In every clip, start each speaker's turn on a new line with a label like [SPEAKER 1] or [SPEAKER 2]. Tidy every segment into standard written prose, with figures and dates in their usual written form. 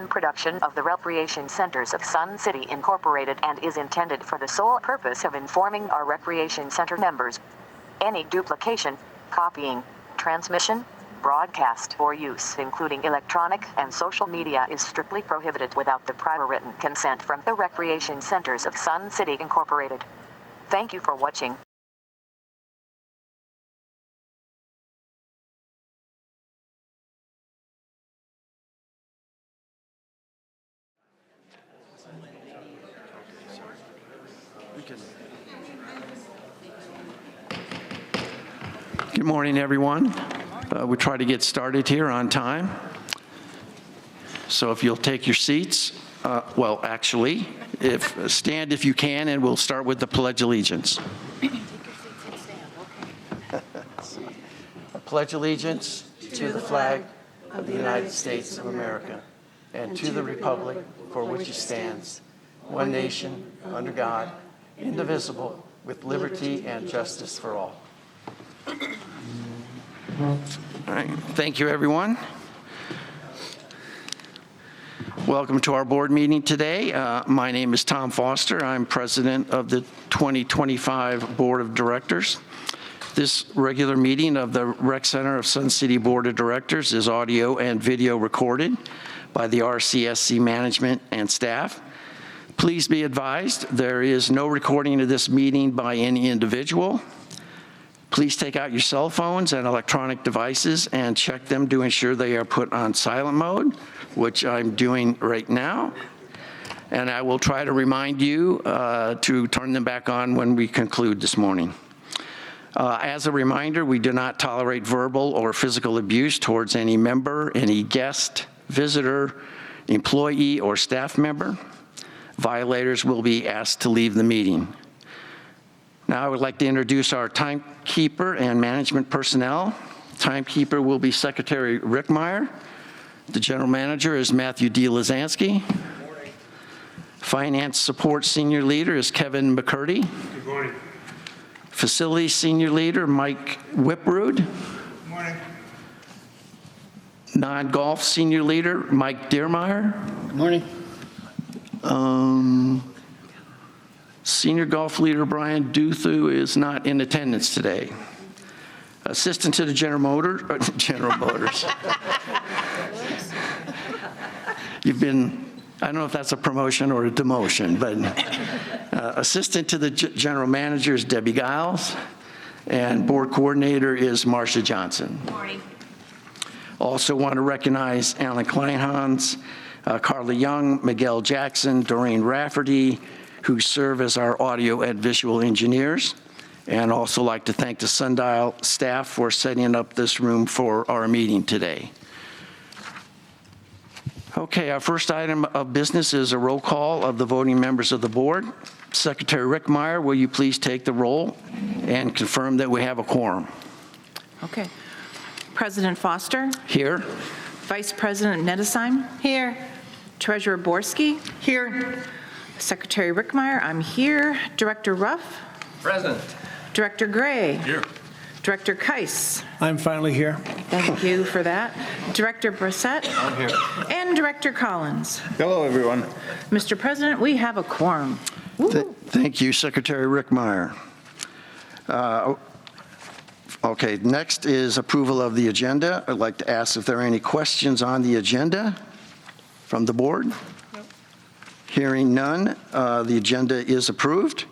[SPEAKER 1] production of the Recreation Centers of Sun City Incorporated and is intended for the sole purpose of informing our Recreation Center members. Any duplication, copying, transmission, broadcast, or use, including electronic and social media, is strictly prohibited without the prior written consent from the Recreation Centers of Sun City Incorporated. Thank you for watching.
[SPEAKER 2] Good morning, everyone. We try to get started here on time. So if you'll take your seats, stand if you can, and we'll start with the Pledge of Allegiance. I pledge allegiance to the flag of the United States of America and to the republic for which it stands, one nation, under God, indivisible, with liberty and justice for all. All right. Thank you, everyone. Welcome to our board meeting today. My name is Tom Foster. I'm president of the 2025 Board of Directors. This regular meeting of the Rec Center of Sun City Board of Directors is audio and video recorded by the RCSC management and staff. Please be advised there is no recording of this meeting by any individual. Please take out your cell phones and electronic devices and check them to ensure they are put on silent mode, which I'm doing right now. And I will try to remind you to turn them back on when we conclude this morning. As a reminder, we do not tolerate verbal or physical abuse towards any member, any guest, visitor, employee, or staff member. Violators will be asked to leave the meeting. Now I would like to introduce our timekeeper and management personnel. Timekeeper will be Secretary Rick Meyer. The general manager is Matthew D. Lazansky. Good morning. Finance support senior leader is Kevin McCurdy.
[SPEAKER 3] Good morning.
[SPEAKER 2] Facilities senior leader Mike Whiprud.
[SPEAKER 3] Good morning.
[SPEAKER 2] Non-golf senior leader Mike Deermeyer.
[SPEAKER 4] Good morning.
[SPEAKER 2] Senior golf leader Brian Duthu is not in attendance today. Assistant to the General Motors. You've been, I don't know if that's a promotion or a demotion, but assistant to the General Manager is Debbie Giles, and board coordinator is Marcia Johnson.
[SPEAKER 5] Good morning.
[SPEAKER 2] Also want to recognize Alan Kleinhans, Carla Young, Miguel Jackson, Doreen Rafferty, who serve as our audio and visual engineers, and also like to thank the Sundial staff for setting up this room for our meeting today. Okay, our first item of business is a roll call of the voting members of the board. Secretary Rick Meyer, will you please take the roll and confirm that we have a quorum?
[SPEAKER 5] Okay. President Foster?
[SPEAKER 2] Here.
[SPEAKER 5] Vice President Nedesheim? Here. Treasurer Borski? Here. Secretary Rickmeyer, I'm here. Director Ruff?
[SPEAKER 4] Present.
[SPEAKER 5] Director Gray?
[SPEAKER 4] Here.
[SPEAKER 5] Director Keiss?
[SPEAKER 3] I'm finally here.
[SPEAKER 5] Thank you for that. Director Brissett?
[SPEAKER 4] I'm here.
[SPEAKER 5] And Director Collins.
[SPEAKER 4] Hello, everyone.
[SPEAKER 5] Mr. President, we have a quorum.
[SPEAKER 2] Thank you, Secretary Rick Meyer. Okay, next is approval of the agenda. I'd like to ask if there are any questions on the agenda from the board. Hearing none, the agenda is approved.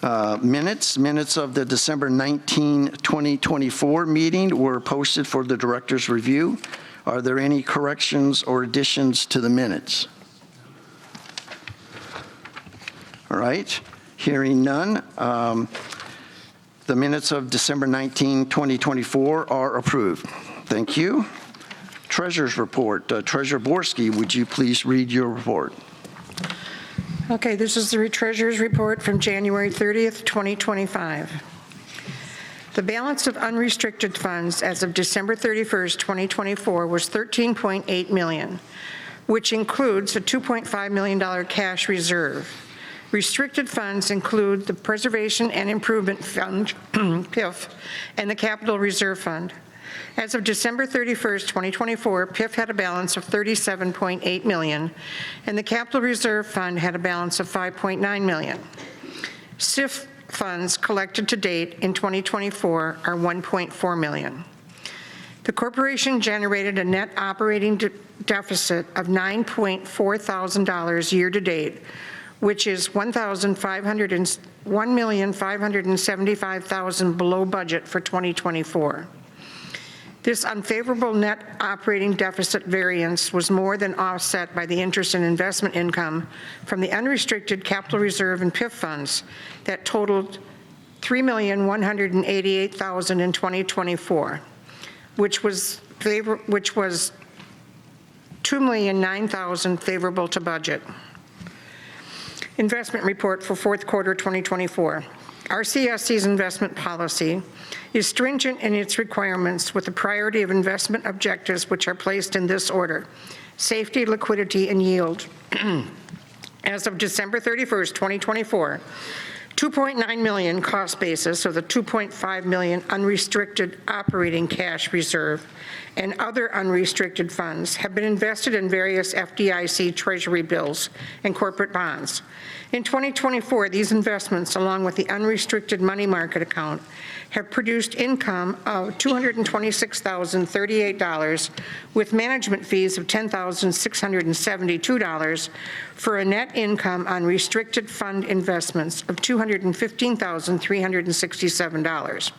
[SPEAKER 2] Minutes of the December 19, 2024 meeting were posted for the director's review. Are there any corrections or additions to the minutes? All right, hearing none. The minutes of December 19, 2024 are approved. Thank you. Treasurer's report. Treasurer Borski, would you please read your report?
[SPEAKER 6] Okay, this is the Treasurer's report from January 30th, 2025. The balance of unrestricted funds as of December 31st, 2024 was $13.8 million, which includes a $2.5 million cash reserve. Restricted funds include the Preservation and Improvement Fund, PIF, and the Capital Reserve Fund. As of December 31st, 2024, PIF had a balance of $37.8 million, and the Capital Reserve Fund had a balance of $5.9 million. SIF funds collected to date in 2024 are $1.4 million. The corporation generated a net operating deficit of $9.4 thousand year-to-date, which is $1,575,000 below budget for 2024. This unfavorable net operating deficit variance was more than offset by the interest and investment income from the unrestricted capital reserve and PIF funds that totaled $3,188,000 in 2024, which was $2,009,000 favorable to budget. Investment report for fourth quarter 2024. RCSC's investment policy is stringent in its requirements with the priority of investment objectives which are placed in this order: safety, liquidity, and yield. As of December 31st, 2024, $2.9 million cost basis of the $2.5 million unrestricted operating cash reserve and other unrestricted funds have been invested in various FDIC treasury bills and corporate bonds. In 2024, these investments, along with the unrestricted money market account, have produced income of $226,038 with management fees of $10,672 for a net income on restricted fund investments of $215,367.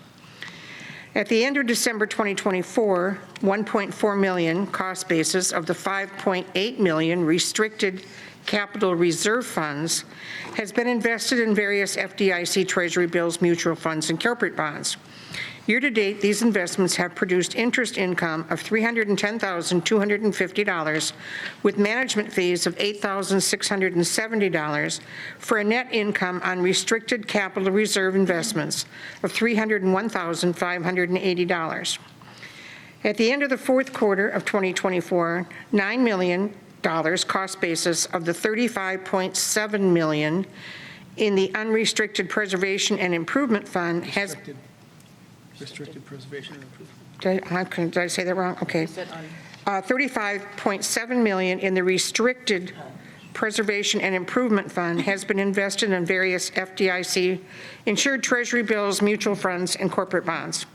[SPEAKER 6] At the end of December 2024, $1.4 million cost basis of the $5.8 million restricted capital reserve funds has been invested in various FDIC treasury bills, mutual funds, and corporate bonds. Year-to-date, these investments have produced interest income of $310,250 with management fees of $8,670 for a net income on restricted capital reserve investments of $301,580. At the end of the fourth quarter of 2024, $9 million cost basis of the $35.7 million in the unrestricted preservation and improvement fund has
[SPEAKER 3] Restricted preservation and improvement.
[SPEAKER 6] did I say that wrong? Okay. $35.7 million in the restricted preservation and improvement fund has been invested in various FDIC insured treasury bills, mutual funds, and corporate bonds.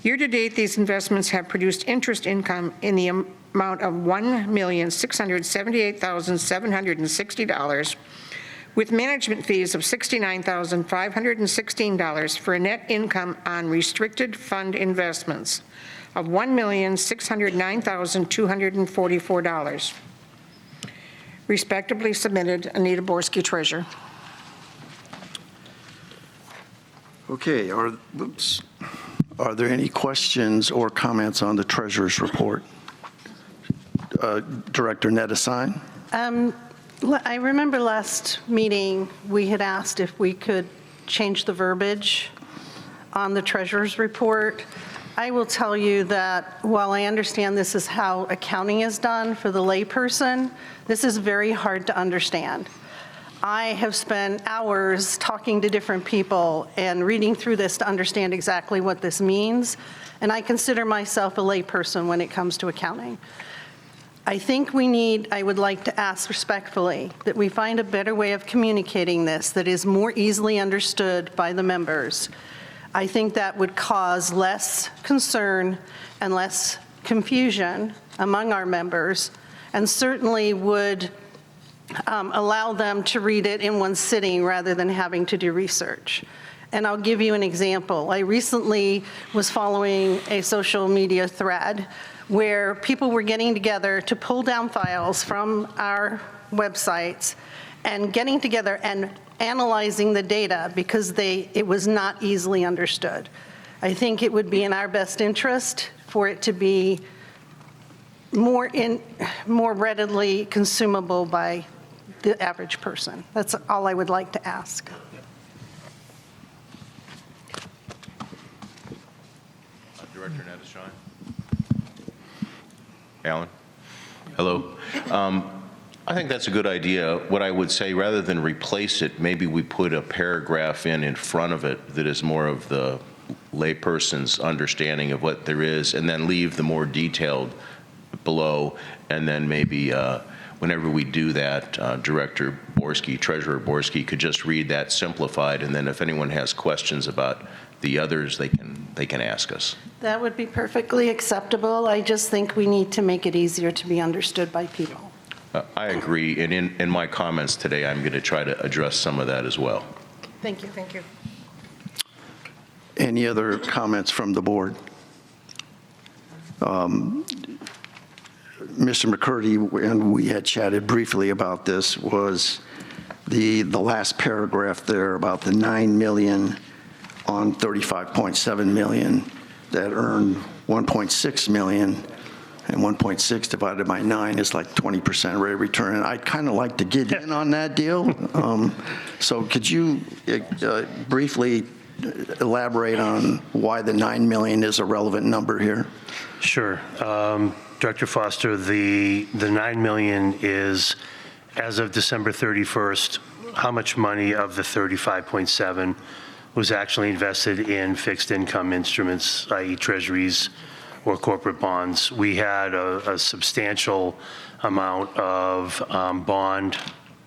[SPEAKER 6] Year-to-date, these investments have produced interest income in the amount of $1,678,760 with management fees of $69,516 for a net income on restricted fund investments of $1,609,244. Respectively submitted, Anita Borski, Treasurer.
[SPEAKER 2] Okay, are there any questions or comments on the treasurer's report? Director Nettesign?
[SPEAKER 4] I remember last meeting, we had asked if we could change the verbiage on the treasurer's report. I will tell you that while I understand this is how accounting is done for the layperson, this is very hard to understand. I have spent hours talking to different people and reading through this to understand exactly what this means, and I consider myself a layperson when it comes to accounting. I think I would like to ask respectfully that we find a better way of communicating this that is more easily understood by the members. I think that would cause less concern and less confusion among our members, and certainly would allow them to read it in one sitting rather than having to do research. And I'll give you an example. I recently was following a social media thread where people were getting together to pull down files from our websites and getting together and analyzing the data because it was not easily understood. I think it would be in our best interest for it to be more readily consumable by the average person. That's all I would like to ask.
[SPEAKER 7] Director Nettesign. Alan? Hello. I think that's a good idea. What I would say, rather than replace it, maybe we put a paragraph in front of it that is more of the layperson's understanding of what there is, and then leave the more detailed below, and then maybe whenever we do that, Director Borski, Treasurer Borski could just read that simplified, and then if anyone has questions about the others, they can ask us.
[SPEAKER 4] That would be perfectly acceptable. I just think we need to make it easier to be understood by people.
[SPEAKER 7] I agree, and in my comments today, I'm going to try to address some of that as well.
[SPEAKER 4] Thank you. Thank you.
[SPEAKER 2] Any other comments from the board? Mr. McCurdy, and we had chatted briefly about this, was the last paragraph there about the 9 million on 35.7 million that earned 1.6 million, and 1.6 divided by 9 is like 20% rate of return. And I'd kind of like to get in on that deal. So could you briefly elaborate on why the 9 million is a relevant number here?
[SPEAKER 8] Sure. Director Foster, the 9 million is, as of December 31st, how much money of the 35.7 was actually invested in fixed income instruments, i.e. treasuries or corporate bonds. We had a substantial amount of bond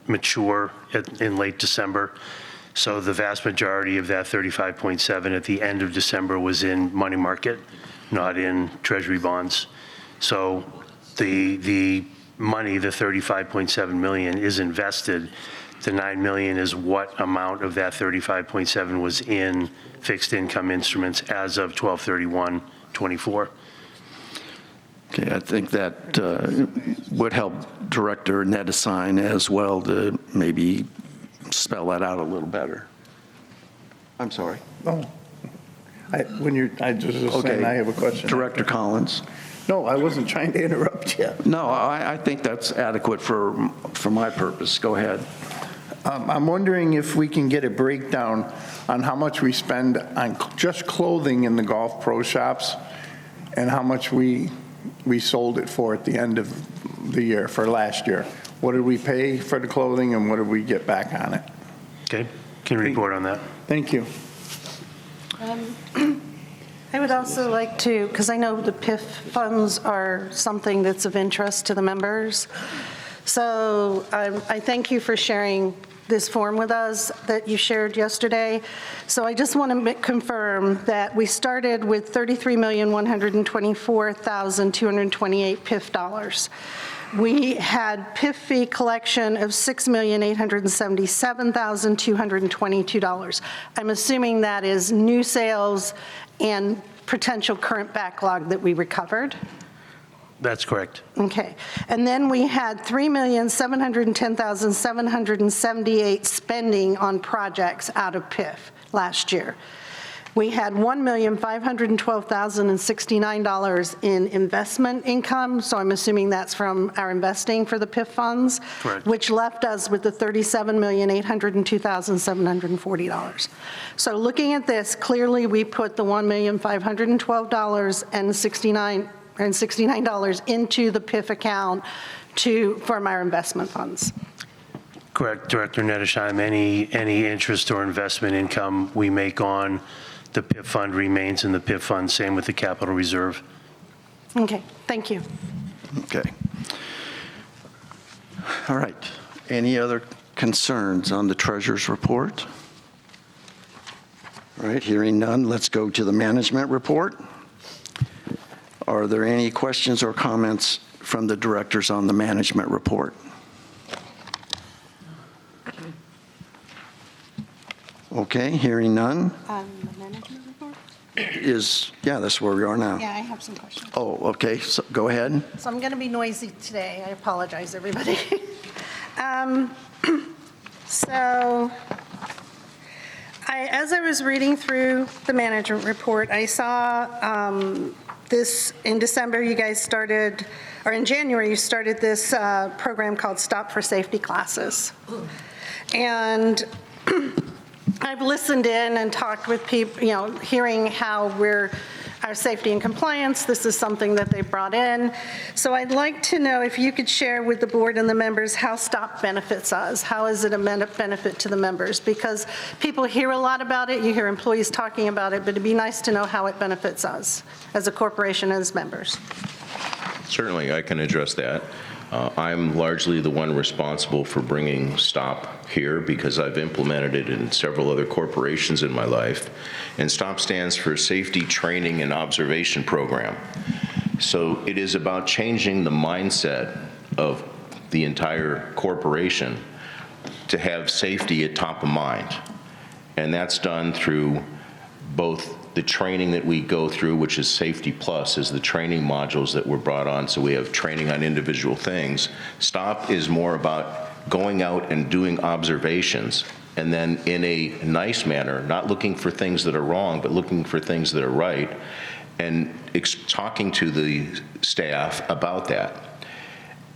[SPEAKER 8] mature in late December. So the vast majority of that 35.7 at the end of December was in money market, not in treasury bonds. So the money, the 35.7 million, is invested. The 9 million is what amount of that 35.7 was in fixed income instruments as of 12/31/24.
[SPEAKER 2] Okay, I think that would help Director Nedesine as well to maybe spell that out a little better. I'm sorry.
[SPEAKER 3] Oh, I just was
[SPEAKER 2] Okay.
[SPEAKER 3] saying I have a question.
[SPEAKER 2] Director Collins.
[SPEAKER 3] No, I wasn't trying to interrupt you.
[SPEAKER 2] No, I think that's adequate for my purpose. Go ahead.
[SPEAKER 3] I'm wondering if we can get a breakdown on how much we spend on just clothing in the golf pro shops and how much we sold it for at the end of the year, for last year. What did we pay for the clothing and what did we get back on it?
[SPEAKER 8] Okay, can you report on that?
[SPEAKER 3] Thank you.
[SPEAKER 4] I would also like to, because I know the PIF funds are something that's of interest to the members. So I thank you for sharing this form with us that you shared yesterday. So I just want to confirm that we started with $33,124,228 PIF dollars. We had PIF fee collection of $6,877,222. I'm assuming that is new sales and potential current backlog that we recovered.
[SPEAKER 8] That's correct.
[SPEAKER 4] Okay. And then we had $3,710,778 spending on projects out of PIF last year. We had $1,512,069 in investment income, so I'm assuming that's from our investing for the PIF funds,
[SPEAKER 8] Correct.
[SPEAKER 4] which left us with the $37,802,740. So looking at this, clearly we put the $1,512,069 into the PIF account from our investment funds.
[SPEAKER 8] Correct, Director Nedesheim. Any interest or investment income we make on the PIF fund remains in the PIF fund, same with the capital reserve.
[SPEAKER 4] Okay, thank you.
[SPEAKER 2] Okay. All right. Any other concerns on the treasurer's report? All right, hearing none, let's go to the management report. Are there any questions or comments from the directors on the management report? Okay, hearing none.
[SPEAKER 4] The management report?
[SPEAKER 2] That's where we are now.
[SPEAKER 4] Yeah, I have some questions.
[SPEAKER 2] Oh, okay, so go ahead.
[SPEAKER 4] So I'm going to be noisy today. I apologize, everybody. As I was reading through the management report, I saw this in December, you guys started, or in January, you started this program called Stop for Safety classes. And I've listened in and talked with people, hearing how we're our safety and compliance. This is something that they brought in. So I'd like to know if you could share with the board and the members how STOP benefits us. How is it a benefit to the members? Because people hear a lot about it, you hear employees talking about it, but it'd be nice to know how it benefits us as a corporation and as members.
[SPEAKER 7] Certainly, I can address that. I'm largely the one responsible for bringing STOP here because I've implemented it in several other corporations in my life. And STOP stands for Safety Training and Observation Program. So it is about changing the mindset of the entire corporation to have safety at top of mind. And that's done through both the training that we go through, which is Safety Plus, is the training modules that were brought on, so we have training on individual things. STOP is more about going out and doing observations, and then in a nice manner, not looking for things that are wrong, but looking for things that are right, and talking to the staff about that.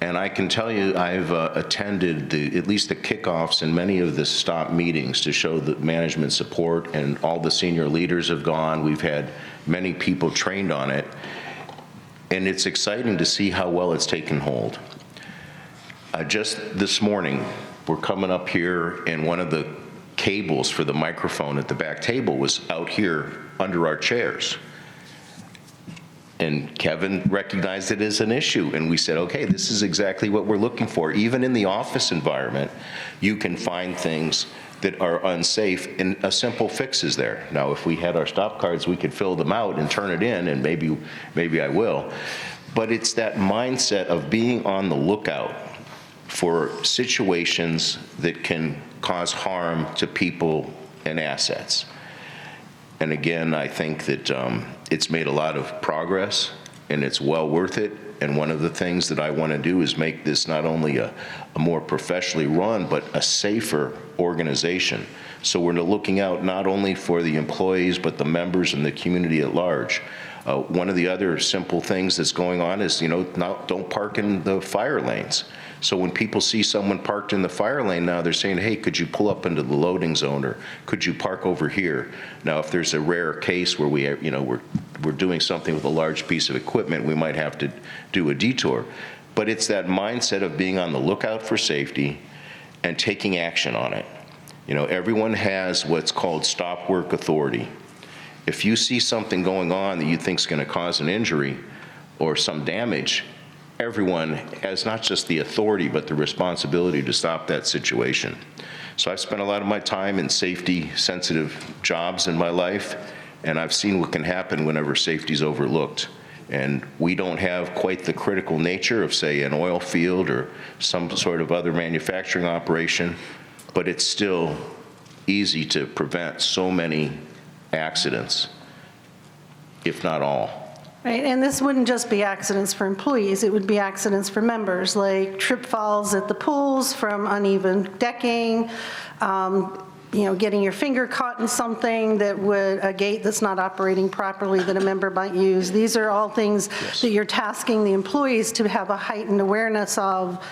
[SPEAKER 7] And I can tell you, I've attended at least the kickoffs in many of the STOP meetings to show the management support, and all the senior leaders have gone. We've had many people trained on it, and it's exciting to see how well it's taken hold. Just this morning, we're coming up here, and one of the cables for the microphone at the back table was out here under our chairs. And Kevin recognized it as an issue, and we said, okay, this is exactly what we're looking for. Even in the office environment, you can find things that are unsafe, and a simple fix is there. Now, if we had our STOP cards, we could fill them out and turn it in, and maybe I will. But it's that mindset of being on the lookout for situations that can cause harm to people and assets. And again, I think that it's made a lot of progress, and it's well worth it. And one of the things that I want to do is make this not only a more professionally run, but a safer organization. So we're looking out not only for the employees, but the members and the community at large. One of the other simple things that's going on is, don't park in the fire lanes. So when people see someone parked in the fire lane now, they're saying, hey, could you pull up into the loading zone, or could you park over here? Now, if there's a rare case where we have, we're doing something with a large piece of equipment, we might have to do a detour. But it's that mindset of being on the lookout for safety and taking action on it. Everyone has what's called stop work authority. If you see something going on that you think is going to cause an injury or some damage, everyone has not just the authority, but the responsibility to stop that situation. So I've spent a lot of my time in safety-sensitive jobs in my life, and I've seen what can happen whenever safety is overlooked. And we don't have quite the critical nature of, say, an oil field or some sort of other manufacturing operation, but it's still easy to prevent so many accidents, if not all.
[SPEAKER 4] Right, and this wouldn't just be accidents for employees, it would be accidents for members, like trip falls at the pools from uneven decking, getting your finger caught in something a gate that's not operating properly that a member might use. These are all things that you're tasking the employees to have a heightened awareness of,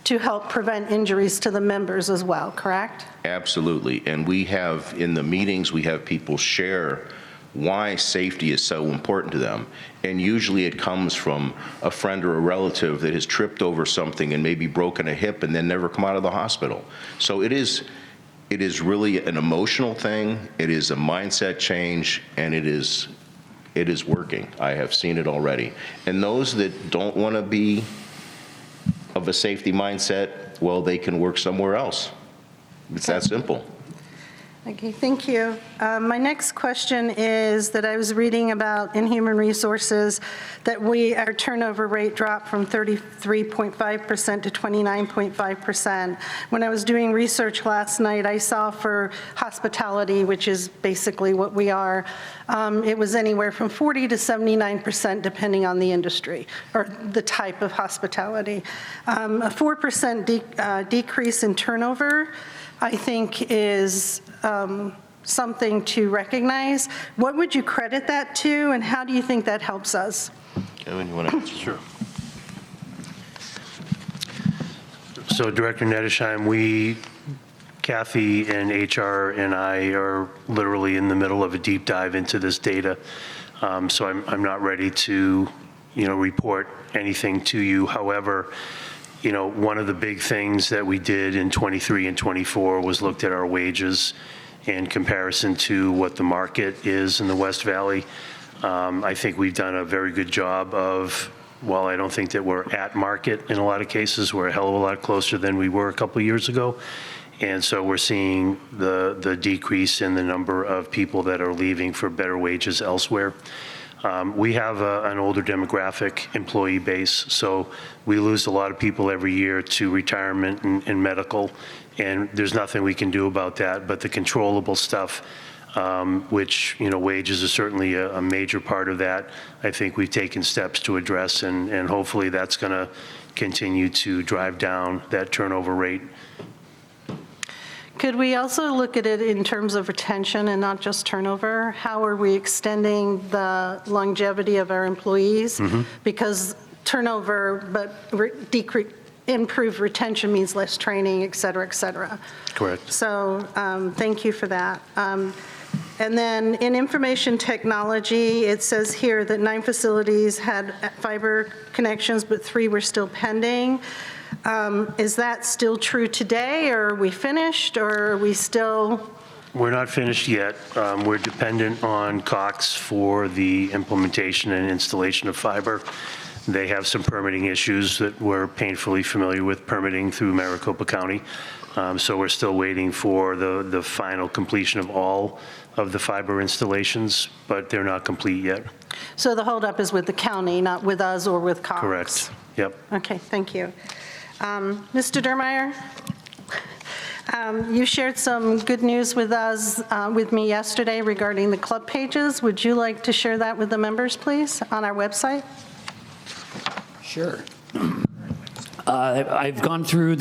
[SPEAKER 4] to help prevent injuries to the members as well, correct?
[SPEAKER 7] Absolutely, and we have, in the meetings, we have people share why safety is so important to them. And usually it comes from a friend or a relative that has tripped over something and maybe broken a hip and then never come out of the hospital. So it is really an emotional thing, it is a mindset change, and it is working. I have seen it already. And those that don't want to be of a safety mindset, well, they can work somewhere else. It's that simple.
[SPEAKER 4] Okay, thank you. My next question is that I was reading about in Human Resources that our turnover rate dropped from 33.5% to 29.5%. When I was doing research last night, I saw for hospitality, which is basically what we are, it was anywhere from 40 to 79% depending on the industry or the type of hospitality. A 4% decrease in turnover, I think, is something to recognize. What would you credit that to, and how do you think that helps us?
[SPEAKER 7] Kevin, you want to answer?
[SPEAKER 8] Sure. So Director Nettesheim, we Kathy and HR and I are literally in the middle of a deep dive into this data. So I'm not ready to, report anything to you. However, one of the big things that we did in 23 and 24 was looked at our wages in comparison to what the market is in the West Valley. I think we've done a very good job of, while I don't think that we're at market in a lot of cases, we're a hell of a lot closer than we were a couple of years ago. And so we're seeing the decrease in the number of people that are leaving for better wages elsewhere. We have an older demographic employee base, so we lose a lot of people every year to retirement and medical, and there's nothing we can do about that. But the controllable stuff, which, wages are certainly a major part of that, I think we've taken steps to address, and hopefully that's going to continue to drive down that turnover rate.
[SPEAKER 4] Could we also look at it in terms of retention and not just turnover? How are we extending the longevity of our employees? Because turnover, but improved retention means less training, et cetera, et cetera.
[SPEAKER 8] Correct.
[SPEAKER 4] So thank you for that. And then in information technology, it says here that 9 facilities had fiber connections, but 3 were still pending. Is that still true today, or are we finished, or are we still?
[SPEAKER 8] We're not finished yet. We're dependent on Cox for the implementation and installation of fiber. They have some permitting issues that we're painfully familiar with permitting through Maricopa County. So we're still waiting for the final completion of all of the fiber installations, but they're not complete yet.
[SPEAKER 4] So the holdup is with the county, not with us or with Cox?
[SPEAKER 8] Correct. Yep.
[SPEAKER 4] Okay, thank you. Mr. Dermeyer, you shared some good news with us, with me yesterday regarding the club pages. Would you like to share that with the members, please, on our website?
[SPEAKER 9] Sure. I've gone through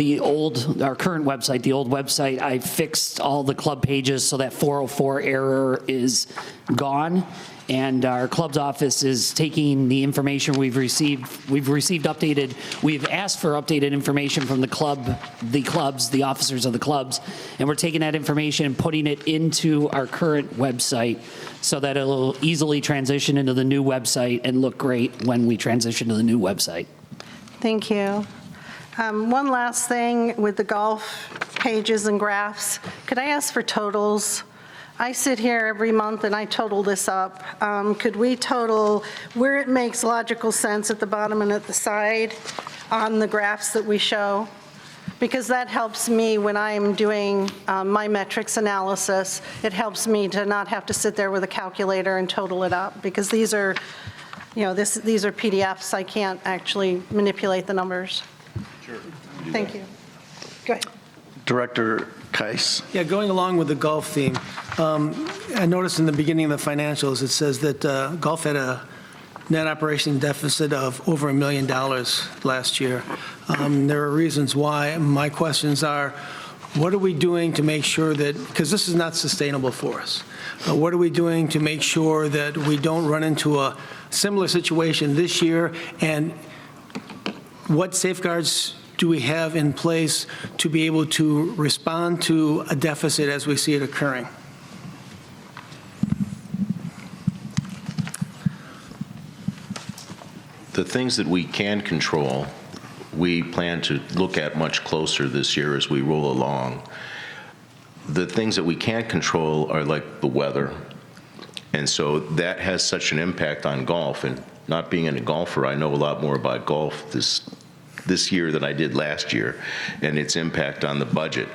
[SPEAKER 9] our current website, the old website. I fixed all the club pages so that 404 error is gone. And our club's office is taking the information we've received updated. We've asked for updated information from the clubs, the officers of the clubs, and we're taking that information and putting it into our current website so that it'll easily transition into the new website and look great when we transition to the new website.
[SPEAKER 4] Thank you. One last thing with the golf pages and graphs. Could I ask for totals? I sit here every month and I total this up. Could we total where it makes logical sense at the bottom and at the side on the graphs that we show? Because that helps me when I'm doing my metrics analysis. It helps me to not have to sit there with a calculator and total it up, because these are, these are PDFs. I can't actually manipulate the numbers.
[SPEAKER 7] Sure.
[SPEAKER 4] Thank you. Go ahead.
[SPEAKER 2] Director Keiss.
[SPEAKER 10] Yeah, going along with the golf theme, I noticed in the beginning of the financials, it says that golf had a net operating deficit of over $1 million last year. There are reasons why. My questions are, what are we doing to make sure that, because this is not sustainable for us, what are we doing to make sure that we don't run into a similar situation this year, and what safeguards do we have in place to be able to respond to a deficit as we see it occurring?
[SPEAKER 7] The things that we can control, we plan to look at much closer this year as we roll along. The things that we can't control are like the weather. And so that has such an impact on golf. And not being a golfer, I know a lot more about golf this year than I did last year, and its impact on the budget.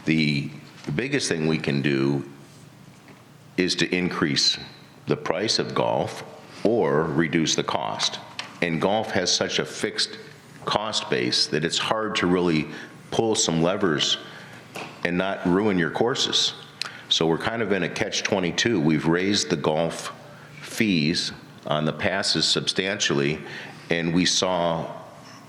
[SPEAKER 7] The biggest thing we can do is to increase the price of golf or reduce the cost. And golf has such a fixed cost base that it's hard to really pull some levers and not ruin your courses. So we're kind of in a catch-22. We've raised the golf fees on the passes substantially, and we saw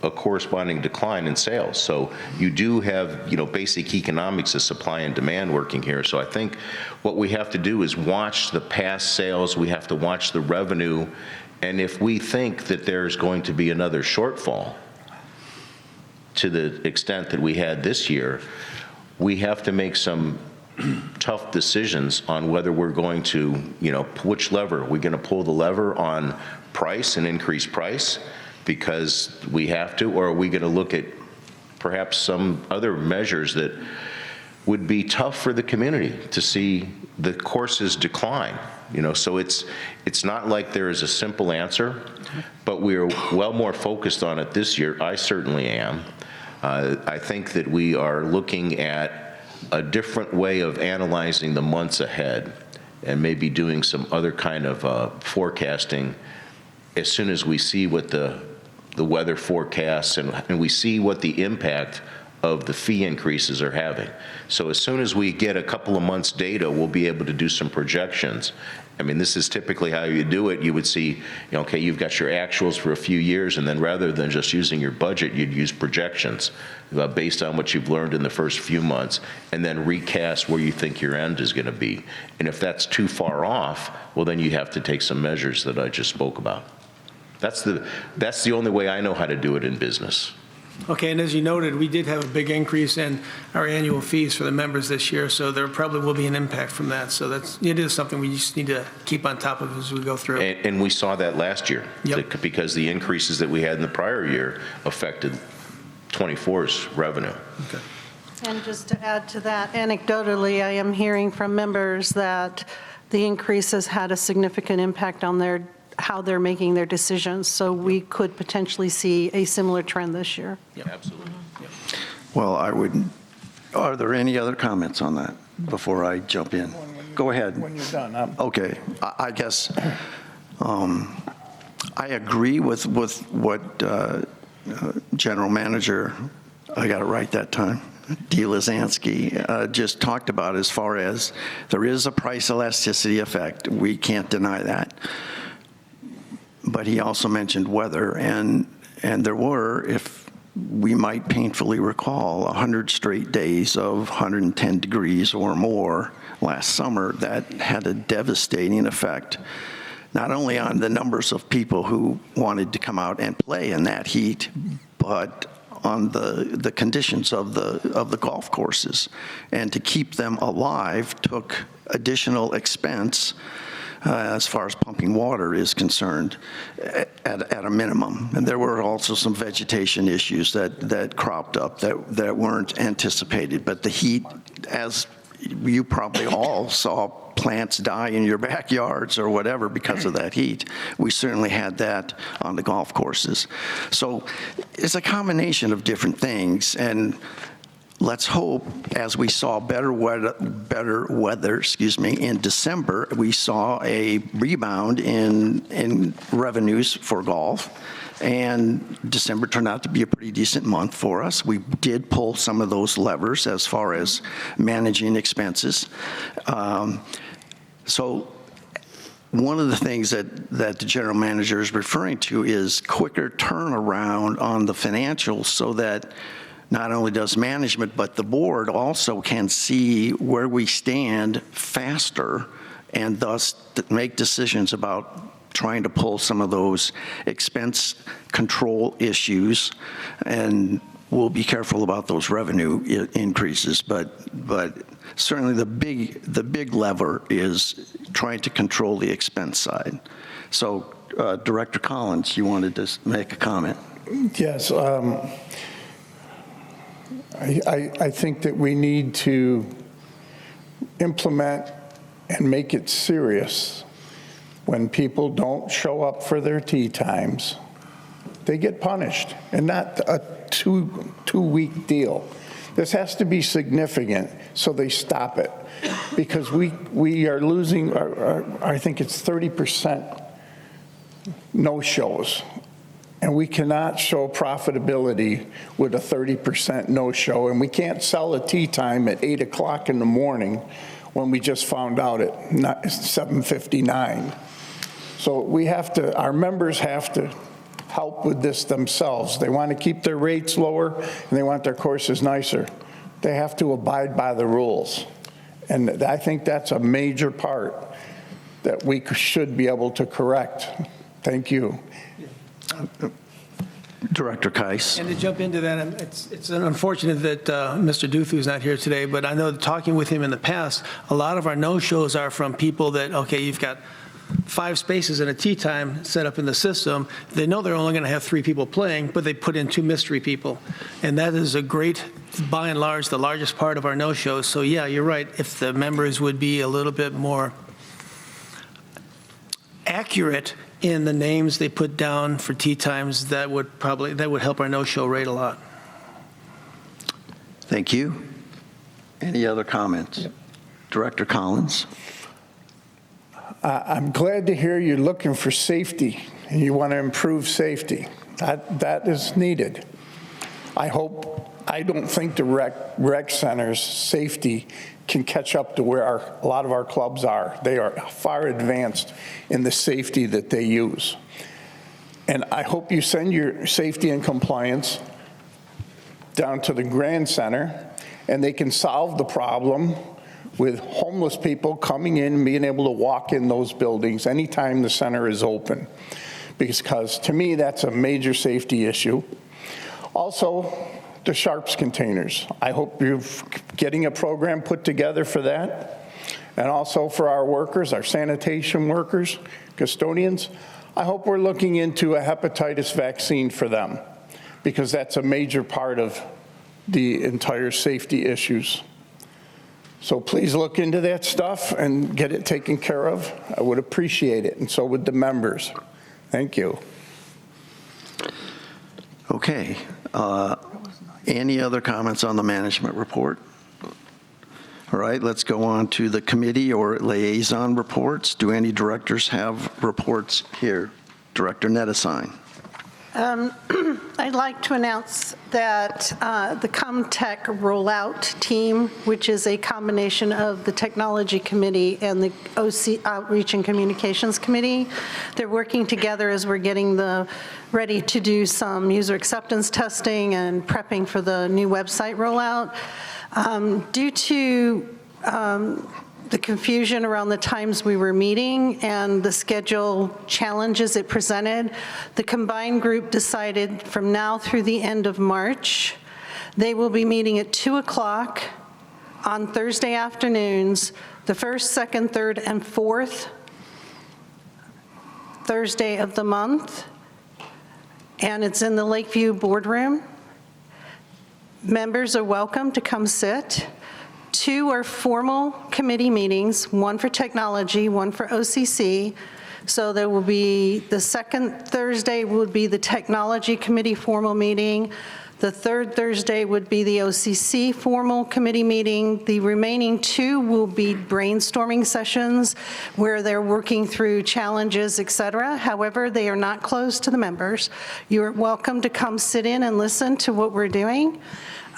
[SPEAKER 7] a corresponding decline in sales. So you do have, basic economics of supply and demand working here. So I think what we have to do is watch the past sales. We have to watch the revenue. And if we think that there's going to be another shortfall to the extent that we had this year, we have to make some tough decisions on whether we're going to, which lever. Are we going to pull the lever on price and increase price because we have to, or are we going to look at perhaps some other measures that would be tough for the community to see the courses decline? So it's not like there is a simple answer, but we're well more focused on it this year. I certainly am. I think that we are looking at a different way of analyzing the months ahead and maybe doing some other kind of forecasting as soon as we see what the weather forecasts and we see what the impact of the fee increases are having. So as soon as we get a couple of months' data, we'll be able to do some projections. I mean, this is typically how you do it. You would see, okay, you've got your actuals for a few years, and then rather than just using your budget, you'd use projections based on what you've learned in the first few months, and then recast where you think your end is going to be. And if that's too far off, well, then you have to take some measures that I just spoke about. That's the only way I know how to do it in business.
[SPEAKER 10] Okay, and as you noted, we did have a big increase in our annual fees for the members this year, so there probably will be an impact from that. So it is something we just need to keep on top of as we go through.
[SPEAKER 7] And we saw that last year.
[SPEAKER 10] Yep.
[SPEAKER 7] Because the increases that we had in the prior year affected 24's revenue.
[SPEAKER 10] Okay.
[SPEAKER 4] And just to add to that, anecdotally, I am hearing from members that the increases had a significant impact on how they're making their decisions. So we could potentially see a similar trend this year.
[SPEAKER 7] Yeah, absolutely. Yep.
[SPEAKER 2] Well, are there any other comments on that before I jump in? Go ahead.
[SPEAKER 3] When you're done.
[SPEAKER 2] Okay, I guess I agree with what General Manager, I got it right that time, D. Lizansky just talked about as far as there is a price elasticity effect. We can't deny that. But he also mentioned weather, and there were, if we might painfully recall, 100 straight days of 110 degrees or more last summer that had a devastating effect, not only on the numbers of people who wanted to come out and play in that heat, but on the conditions of the golf courses. And to keep them alive took additional expense as far as pumping water is concerned, at a minimum. And there were also some vegetation issues that cropped up that weren't anticipated. But the heat, as you probably all saw plants die in your backyards or whatever because of that heat, we certainly had that on the golf courses. So it's a combination of different things. And let's hope, as we saw better weather, in December, we saw a rebound in revenues for golf, and December turned out to be a pretty decent month for us. We did pull some of those levers as far as managing expenses. So one of the things that the general manager is referring to is quicker turnaround on the financials so that not only does management, but the board also can see where we stand faster and thus make decisions about trying to pull some of those expense control issues. And we'll be careful about those revenue increases, but certainly the big lever is trying to control the expense side. So Director Collins, you wanted to make a comment.
[SPEAKER 3] Yes. I think that we need to implement and make it serious. When people don't show up for their tee times, they get punished, and not a two-week deal. This has to be significant so they stop it, because we are losing, I think it's 30% no-shows. And we cannot show profitability with a 30% no-show, and we can't sell a tee time at 8 o'clock in the morning when we just found out at 7:59. So our members have to help with this themselves. They want to keep their rates lower, and they want their courses nicer. They have to abide by the rules. And I think that's a major part that we should be able to correct. Thank you.
[SPEAKER 2] Director Keiss.
[SPEAKER 10] And to jump into that, it's unfortunate that Mr. Duthu's not here today, but I know that talking with him in the past, a lot of our no-shows are from people that, okay, you've got 5 spaces and a tea time set up in the system. They know they're only going to have 3 people playing, but they put in 2 mystery people. And that is a great, by and large, the largest part of our no-shows. So yeah, you're right. If the members would be a little bit more accurate in the names they put down for tea times, that would help our no-show rate a lot.
[SPEAKER 2] Thank you. Any other comments? Yep. Director Collins.
[SPEAKER 3] I'm glad to hear you're looking for safety and you want to improve safety. That is needed. I don't think the rec center's safety can catch up to where a lot of our clubs are. They are far advanced in the safety that they use. And I hope you send your safety and compliance down to the Grand Center and they can solve the problem with homeless people coming in and being able to walk in those buildings anytime the center is open. Because to me, that's a major safety issue. Also, the sharps containers. I hope you're getting a program put together for that. And also for our workers, our sanitation workers, custodians, I hope we're looking into a hepatitis vaccine for them because that's a major part of the entire safety issues. So please look into that stuff and get it taken care of. I would appreciate it, and so would the members. Thank you.
[SPEAKER 2] Okay. Any other comments on the management report? All right, let's go on to the committee or liaison reports. Do any directors have reports here? Director Nettesheim.
[SPEAKER 4] I'd like to announce that the ComTech rollout team, which is a combination of the Technology Committee and the OC Outreach and Communications Committee, they're working together as we're getting ready to do some user acceptance testing and prepping for the new website rollout. Due to the confusion around the times we were meeting and the schedule challenges it presented, the combined group decided from now through the end of March, they will be meeting at 2 o'clock on Thursday afternoons, the first, second, third, and fourth Thursday of the month, and it's in the Lakeview boardroom. Members are welcome to come sit. 2 are formal committee meetings, 1 for technology, 1 for OCC. So there will be, the second Thursday would be the technology committee formal meeting. The third Thursday would be the OCC formal committee meeting. The remaining 2 will be brainstorming sessions where they're working through challenges, et cetera. However, they are not closed to the members. You're welcome to come sit in and listen to what we're doing.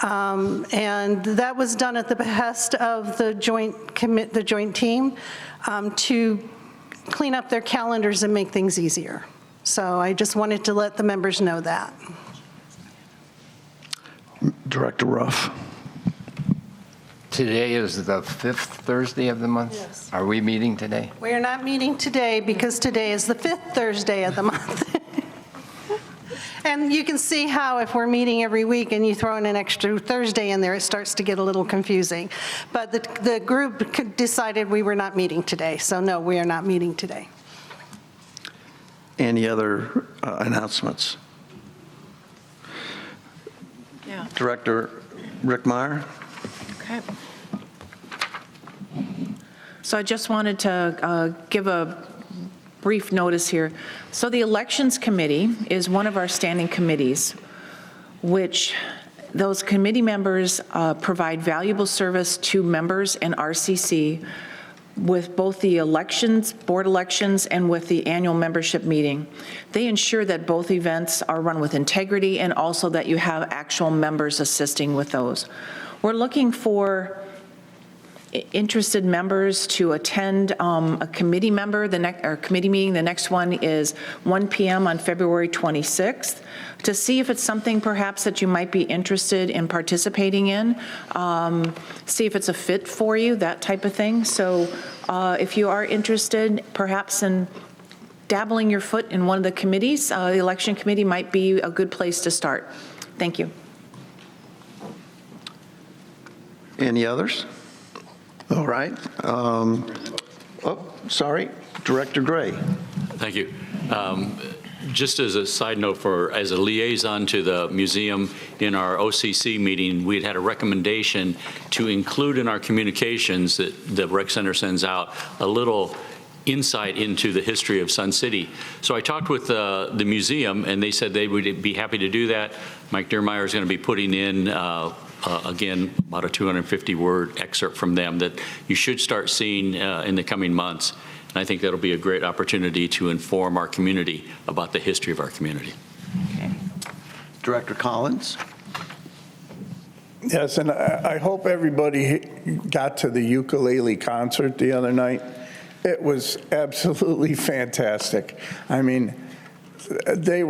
[SPEAKER 4] And that was done at the behest of the joint team to clean up their calendars and make things easier. So I just wanted to let the members know that.
[SPEAKER 2] Director Ruff.
[SPEAKER 11] Today is the 5th Thursday of the month?
[SPEAKER 4] Yes.
[SPEAKER 11] Are we meeting today?
[SPEAKER 4] We are not meeting today because today is the 5th Thursday of the month. And you can see how if we're meeting every week and you throw in an extra Thursday in there, it starts to get a little confusing. But the group decided we were not meeting today. So no, we are not meeting today.
[SPEAKER 2] Any other announcements?
[SPEAKER 5] Yeah.
[SPEAKER 2] Director Rickmeyer.
[SPEAKER 5] Okay. So I just wanted to give a brief notice here. So the Elections Committee is one of our standing committees, which those committee members provide valuable service to members and RCC with both the elections, board elections, and with the annual membership meeting. They ensure that both events are run with integrity and also that you have actual members assisting with those. We're looking for interested members to attend a committee committee meeting. The next one is 1 p.m. on February 26th to see if it's something perhaps that you might be interested in participating in, see if it's a fit for you, that type of thing. So if you are interested perhaps in dabbling your foot in one of the committees, the election committee might be a good place to start. Thank you.
[SPEAKER 2] Any others? All right. Sorry, Director Gray.
[SPEAKER 12] Thank you. Just as a side note, as a liaison to the museum, in our OCC meeting, we had a recommendation to include in our communications that the rec center sends out a little insight into the history of Sun City. So I talked with the museum, and they said they would be happy to do that. Mike Diermeyer is going to be putting in, again, about a 250-word excerpt from them that you should start seeing in the coming months. And I think that'll be a great opportunity to inform our community about the history of our community.
[SPEAKER 2] Okay. Director Collins.
[SPEAKER 3] Yes, and I hope everybody got to the ukulele concert the other night. It was absolutely fantastic. I mean, the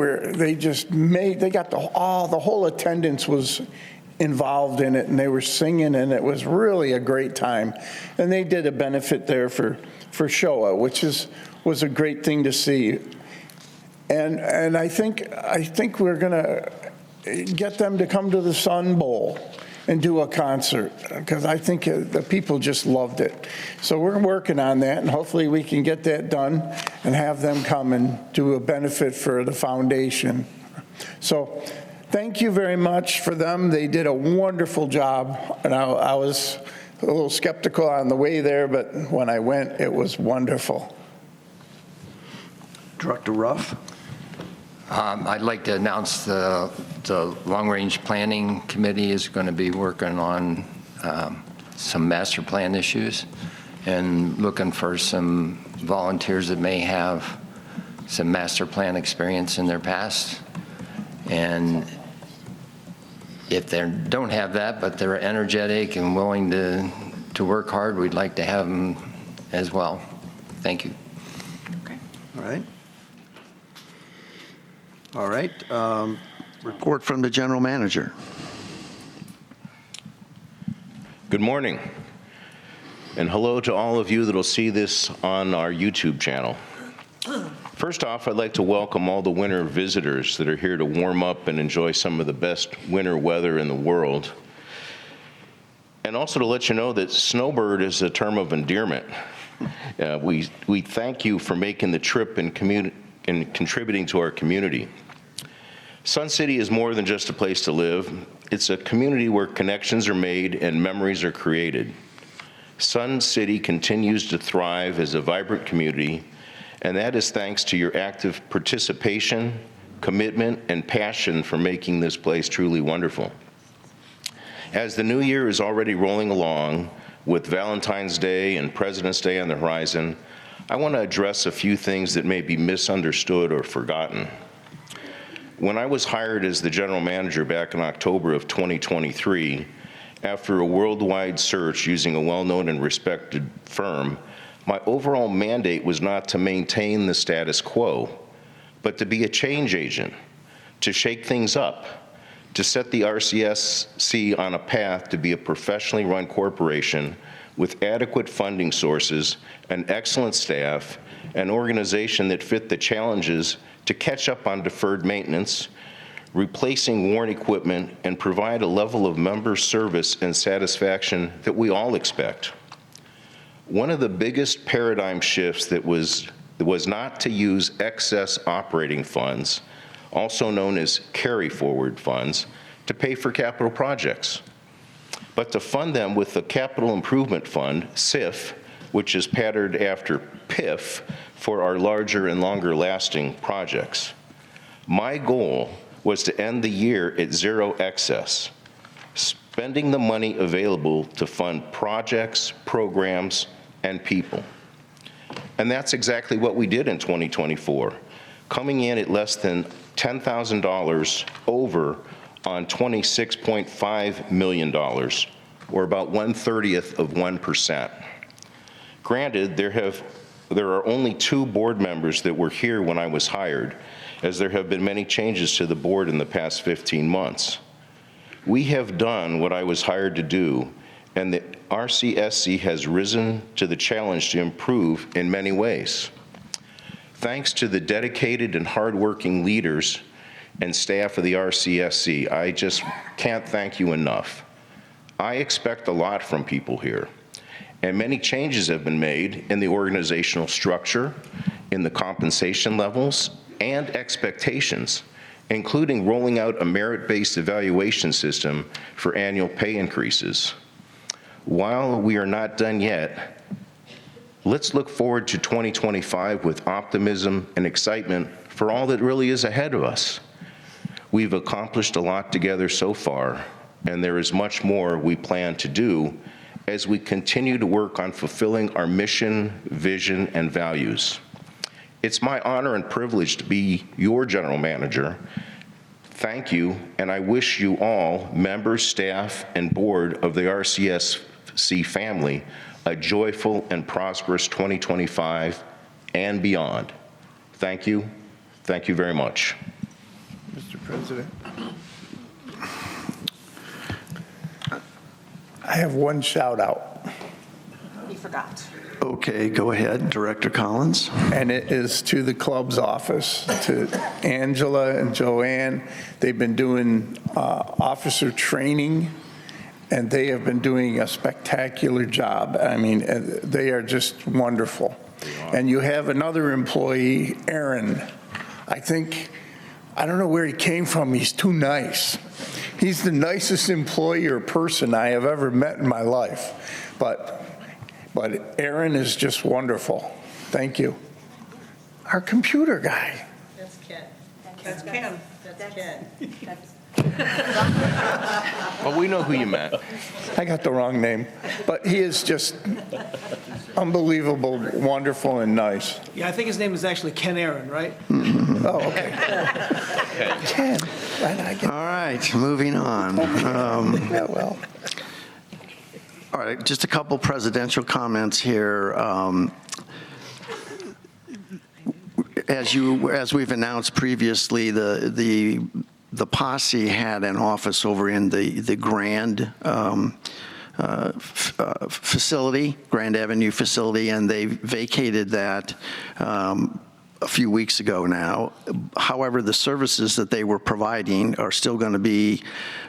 [SPEAKER 3] whole attendance was involved in it, and they were singing, and it was really a great time. And they did a benefit there for Shoah, which was a great thing to see. And I think we're gonna get them to come to the Sun Bowl and do a concert, because I think the people just loved it. So we're working on that, and hopefully we can get that done and have them come and do a benefit for the foundation. So thank you very much for them. They did a wonderful job, and I was a little skeptical on the way there, but when I went, it was wonderful.
[SPEAKER 2] Director Ruff.
[SPEAKER 11] I'd like to announce the Long-Range Planning Committee is going to be working on some master plan issues and looking for some volunteers that may have some master plan experience in their past. And if they don't have that, but they're energetic and willing to work hard, we'd like to have them as well. Thank you.
[SPEAKER 5] Okay.
[SPEAKER 2] All right. All right. Report from the general manager.
[SPEAKER 7] Good morning, and hello to all of you that will see this on our YouTube channel. First off, I'd like to welcome all the winter visitors that are here to warm up and enjoy some of the best winter weather in the world. And also to let you know that snowbird is a term of endearment. We thank you for making the trip and contributing to our community. Sun City is more than just a place to live. It's a community where connections are made and memories are created. Sun City continues to thrive as a vibrant community, and that is thanks to your active participation, commitment, and passion for making this place truly wonderful. As the new year is already rolling along, with Valentine's Day and President's Day on the horizon, I want to address a few things that may be misunderstood or forgotten. When I was hired as the general manager back in October of 2023, after a worldwide search using a well-known and respected firm, my overall mandate was not to maintain the status quo, but to be a change agent, to shake things up, to set the RCSC on a path to be a professionally run corporation with adequate funding sources, an excellent staff, an organization that fit the challenges to catch up on deferred maintenance, replacing worn equipment, and provide a level of member service and satisfaction that we all expect. One of the biggest paradigm shifts that was not to use excess operating funds, also known as carry-forward funds, to pay for capital projects, but to fund them with the Capital Improvement Fund, CIF, which is patterned after PIF for our larger and longer-lasting projects. My goal was to end the year at zero excess, spending the money available to fund projects, programs, and people. And that's exactly what we did in 2024, coming in at less than $10,000 over on $26.5 million, or about 1/30th of 1%. Granted, there are only 2 board members that were here when I was hired, as there have been many changes to the board in the past 15 months. We have done what I was hired to do, and the RCSC has risen to the challenge to improve in many ways. Thanks to the dedicated and hardworking leaders and staff of the RCSC, I just can't thank you enough. I expect a lot from people here, and many changes have been made in the organizational structure, in the compensation levels, and expectations, including rolling out a merit-based evaluation system for annual pay increases. While we are not done yet, let's look forward to 2025 with optimism and excitement for all that really is ahead of us. We've accomplished a lot together so far, and there is much more we plan to do as we continue to work on fulfilling our mission, vision, and values. It's my honor and privilege to be your general manager. Thank you, and I wish you all, members, staff, and board of the RCSC family, a joyful and prosperous 2025 and beyond. Thank you. Thank you very much.
[SPEAKER 3] Mr. President. I have one shout out.
[SPEAKER 5] He forgot.
[SPEAKER 2] Okay, go ahead, Director Collins.
[SPEAKER 3] And it is to the club's office, to Angela and Joanne. They've been doing officer training, and they have been doing a spectacular job. I mean, they are just wonderful. And you have another employee, Aaron. I don't know where he came from. He's too nice. He's the nicest employee or person I have ever met in my life. But Aaron is just wonderful. Thank you. Our computer guy.
[SPEAKER 4] That's Ken. That's Ken. That's Ken.
[SPEAKER 7] Well, we know who you met.
[SPEAKER 3] I got the wrong name. But he is just unbelievable, wonderful, and nice.
[SPEAKER 10] Yeah, I think his name is actually Ken Aaron, right?
[SPEAKER 3] Oh, okay. Ken.
[SPEAKER 2] All right, moving on.
[SPEAKER 3] Yeah, well.
[SPEAKER 2] All right, just a couple presidential comments here. As we've announced previously, the posse had an office over in the Grand facility, Grand Avenue facility, and they vacated that a few weeks ago now. However, the services that they were providing are still going to be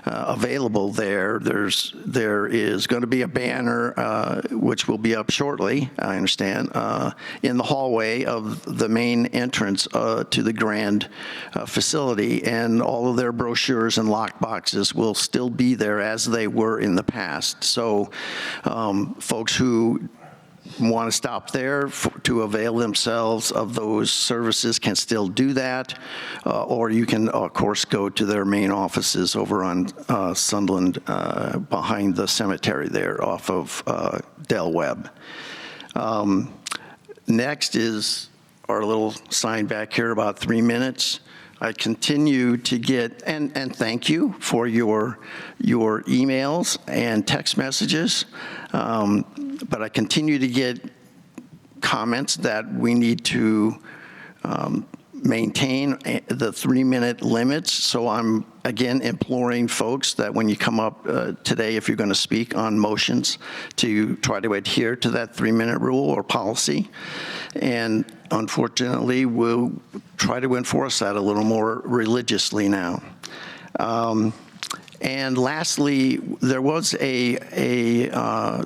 [SPEAKER 2] available there. There is going to be a banner, which will be up shortly, I understand, in the hallway of the main entrance to the Grand facility, and all of their brochures and lock boxes will still be there as they were in the past. So folks who want to stop there to avail themselves of those services can still do that, or you can, of course, go to their main offices over on Sunderland behind the cemetery there off of Del Webb. Next is our little sign back here, about 3 minutes. I continue to get, and thank you for your emails and text messages, but I continue to get comments that we need to maintain the 3-minute limits. So I'm, again, imploring folks that when you come up today, if you're going to speak on motions, to try to adhere to that 3-minute rule or policy. And unfortunately, we'll try to enforce that a little more religiously now. And lastly, there was a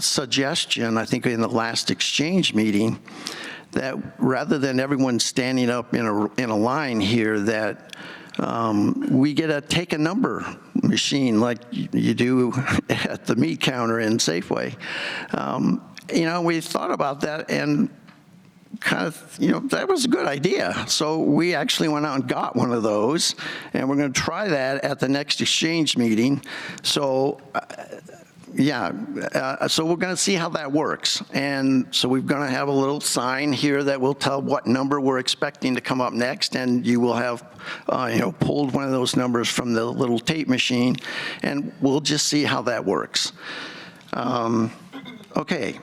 [SPEAKER 2] suggestion, I think in the last exchange meeting, that rather than everyone standing up in a line here, that we get a take a number machine like you do at the meat counter in Safeway. We thought about that and kind of, that was a good idea. So we actually went out and got one of those, and we're going to try that at the next exchange meeting. So, so we're going to see how that works. And so we're going to have a little sign here that will tell what number we're expecting to come up next, and you will have, pulled one of those numbers from the little tape machine, and we'll just see how that works. Okay.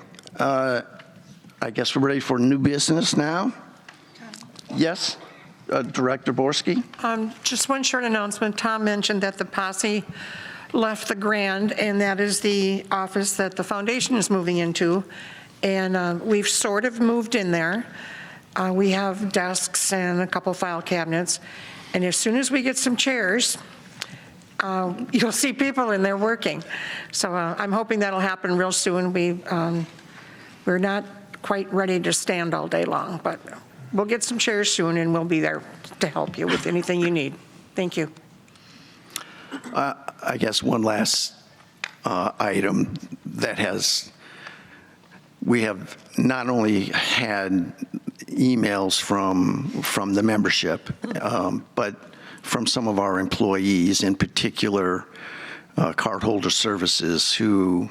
[SPEAKER 2] I guess we're ready for new business now. Yes, Director Borski?
[SPEAKER 6] Just one short announcement. Tom mentioned that the posse left the Grand, and that is the office that the foundation is moving into. And we've sort of moved in there. We have desks and a couple file cabinets, and as soon as we get some chairs, you'll see people in there working. So I'm hoping that'll happen real soon. We're not quite ready to stand all day long, but we'll get some chairs soon, and we'll be there to help you with anything you need. Thank you.
[SPEAKER 2] I guess one last item we have not only had emails from the membership, but from some of our employees, in particular cardholder services, who,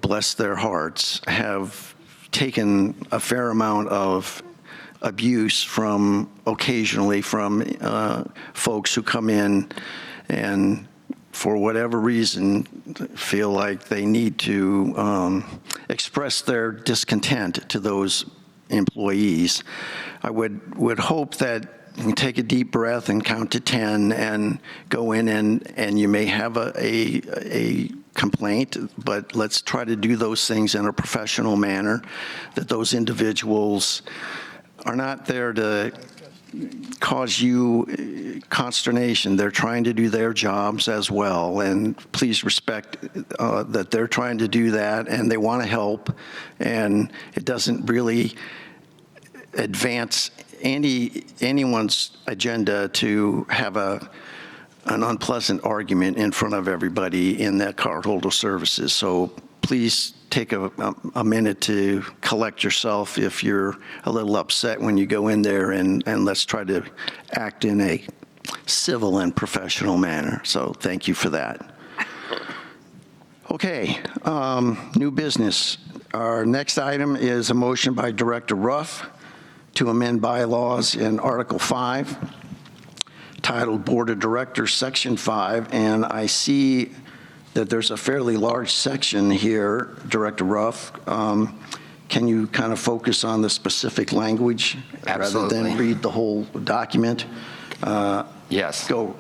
[SPEAKER 2] bless their hearts, have taken a fair amount of abuse occasionally from folks who come in and, for whatever reason, feel like they need to express their discontent to those employees. I would hope that you take a deep breath and count to 10 and go in, and you may have a complaint, but let's try to do those things in a professional manner, that those individuals are not there to cause you consternation. They're trying to do their jobs as well, and please respect that they're trying to do that, and they want to help, and it doesn't really advance anyone's agenda to have an unpleasant argument in front of everybody in that cardholder services. So please take a minute to collect yourself if you're a little upset when you go in there, and let's try to act in a civil and professional manner. So thank you for that. Okay, new business. Our next item is a motion by Director Ruff to amend bylaws in Article 5, titled Board of Directors, Section 5, and I see that there's a fairly large section here, Director Ruff. Can you kind of focus on the specific language
[SPEAKER 11] Absolutely.
[SPEAKER 2] rather than read the whole document?
[SPEAKER 11] Yes.
[SPEAKER 2] Go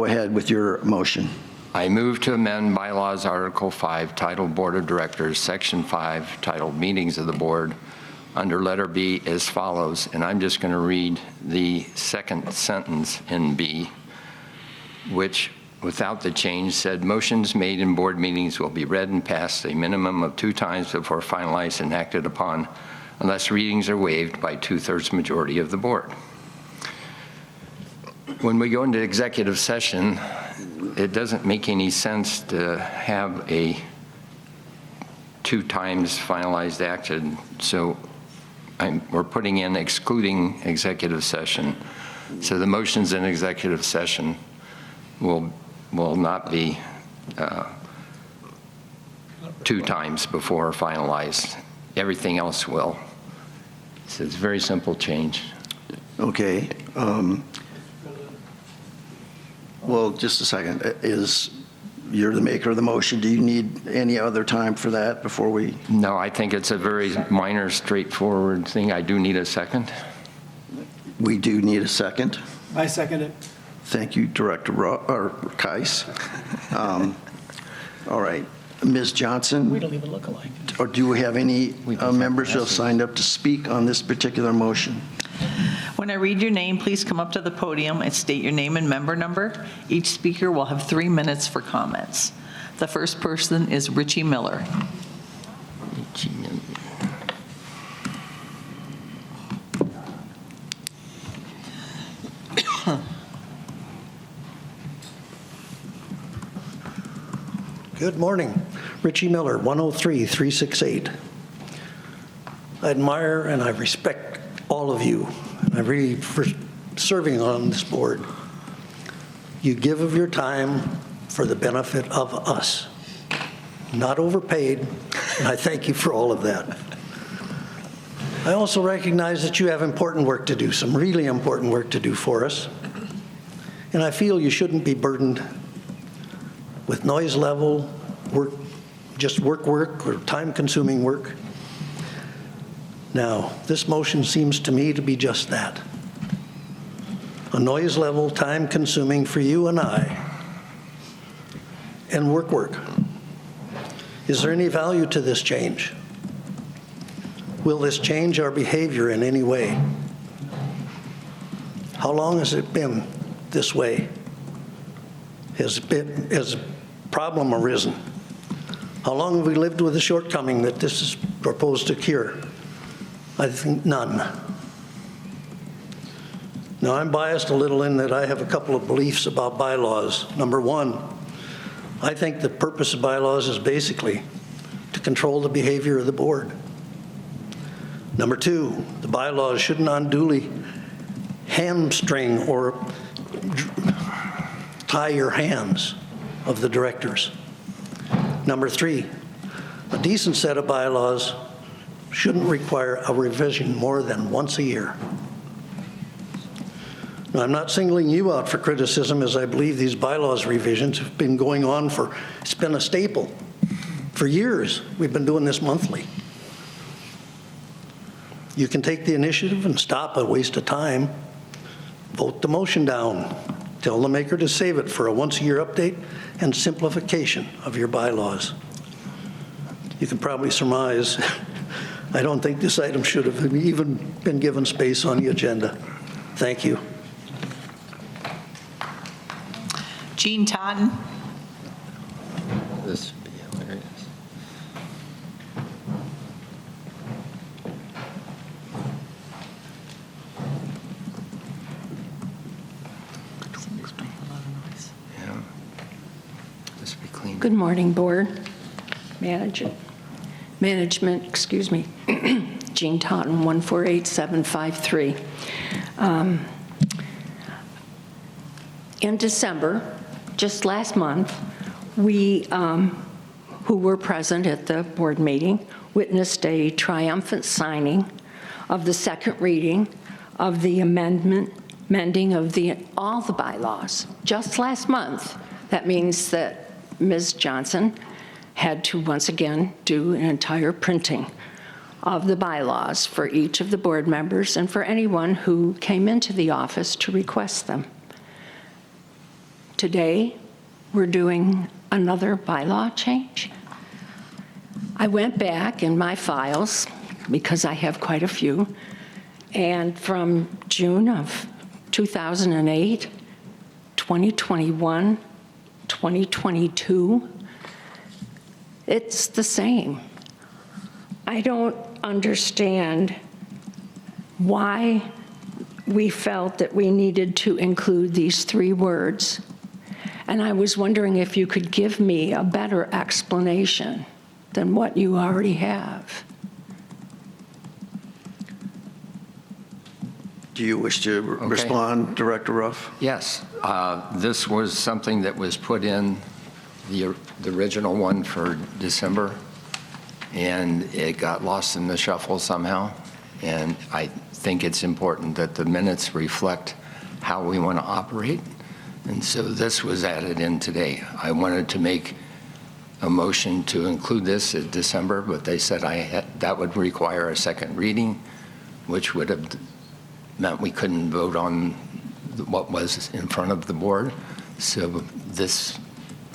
[SPEAKER 2] ahead with your motion.
[SPEAKER 11] I move to amend bylaws Article 5, titled Board of Directors, Section 5, titled Meetings of the Board, under letter B as follows, and I'm just going to read the second sentence in B, which, without the change, said motions made in board meetings will be read and passed a minimum of 2 times before finalized and acted upon, unless readings are waived by 2/3 majority of the board. When we go into executive session, it doesn't make any sense to have a 2 times finalized acted, so we're putting in excluding executive session. So the motions in executive session will not be 2 times before finalized. Everything else will. So it's a very simple change.
[SPEAKER 2] Okay. Well, just a second. You're the maker of the motion. Do you need any other time for that before we?
[SPEAKER 11] No, I think it's a very minor, straightforward thing. I do need a second.
[SPEAKER 2] We do need a second.
[SPEAKER 10] I second it.
[SPEAKER 2] Thank you, Director Keiss. All right. Ms. Johnson?
[SPEAKER 5] We don't even look alike.
[SPEAKER 2] Or do we have any members who have signed up to speak on this particular motion?
[SPEAKER 13] When I read your name, please come up to the podium and state your name and member number. Each speaker will have 3 minutes for comments. The first person is Richie Miller.
[SPEAKER 14] Good morning. Richie Miller, 103-368. I admire and I respect all of you, and I really, for serving on this board. You give of your time for the benefit of us. Not overpaid, and I thank you for all of that. I also recognize that you have important work to do, some really important work to do for us. And I feel you shouldn't be burdened with noise level, work, just work, or time-consuming work. Now, this motion seems to me to be just that. A noise level, time-consuming for you and I, and work. Is there any value to this change? Will this change our behavior in any way? How long has it been this way? Has a problem arisen? How long have we lived with the shortcoming that this is proposed to cure? I think none. Now, I'm biased a little in that I have a couple of beliefs about bylaws. Number one, I think the purpose of bylaws is basically to control the behavior of the board. Number two, the bylaws shouldn't unduly hamstring or tie your hands of the directors. Number three, a decent set of bylaws shouldn't require a revision more than once a year. Now, I'm not singling you out for criticism, as I believe these bylaws revisions have been going on it's been a staple for years. We've been doing this monthly. You can take the initiative and stop a waste of time. Vote the motion down. Tell the maker to save it for a once-a-year update and simplification of your bylaws. You can probably surmise, I don't think this item should have even been given space on the agenda. Thank you.
[SPEAKER 13] Jean Totten.
[SPEAKER 11] This would be hilarious. Yeah. This would be clean.
[SPEAKER 15] Good morning, Board. Management, excuse me. Jean Totten, 148753. In December, just last month, we, who were present at the board meeting, witnessed a triumphant signing of the second reading of the amending of all the bylaws. Just last month, that means that Ms. Johnson had to once again do an entire printing of the bylaws for each of the board members and for anyone who came into the office to request them. Today, we're doing another bylaw change. I went back in my files, because I have quite a few, and from June of 2008, 2021, 2022, it's the same. I don't understand why we felt that we needed to include these three words. And I was wondering if you could give me a better explanation than what you already have.
[SPEAKER 14] Do you wish to respond, Director Ruff?
[SPEAKER 11] Yes. This was something that was put in the original one for December, and it got lost in the shuffle somehow. And I think it's important that the minutes reflect how we want to operate. And so this was added in today. I wanted to make a motion to include this in December, but they said that would require a second reading, which would have meant we couldn't vote on what was in front of the board. So this,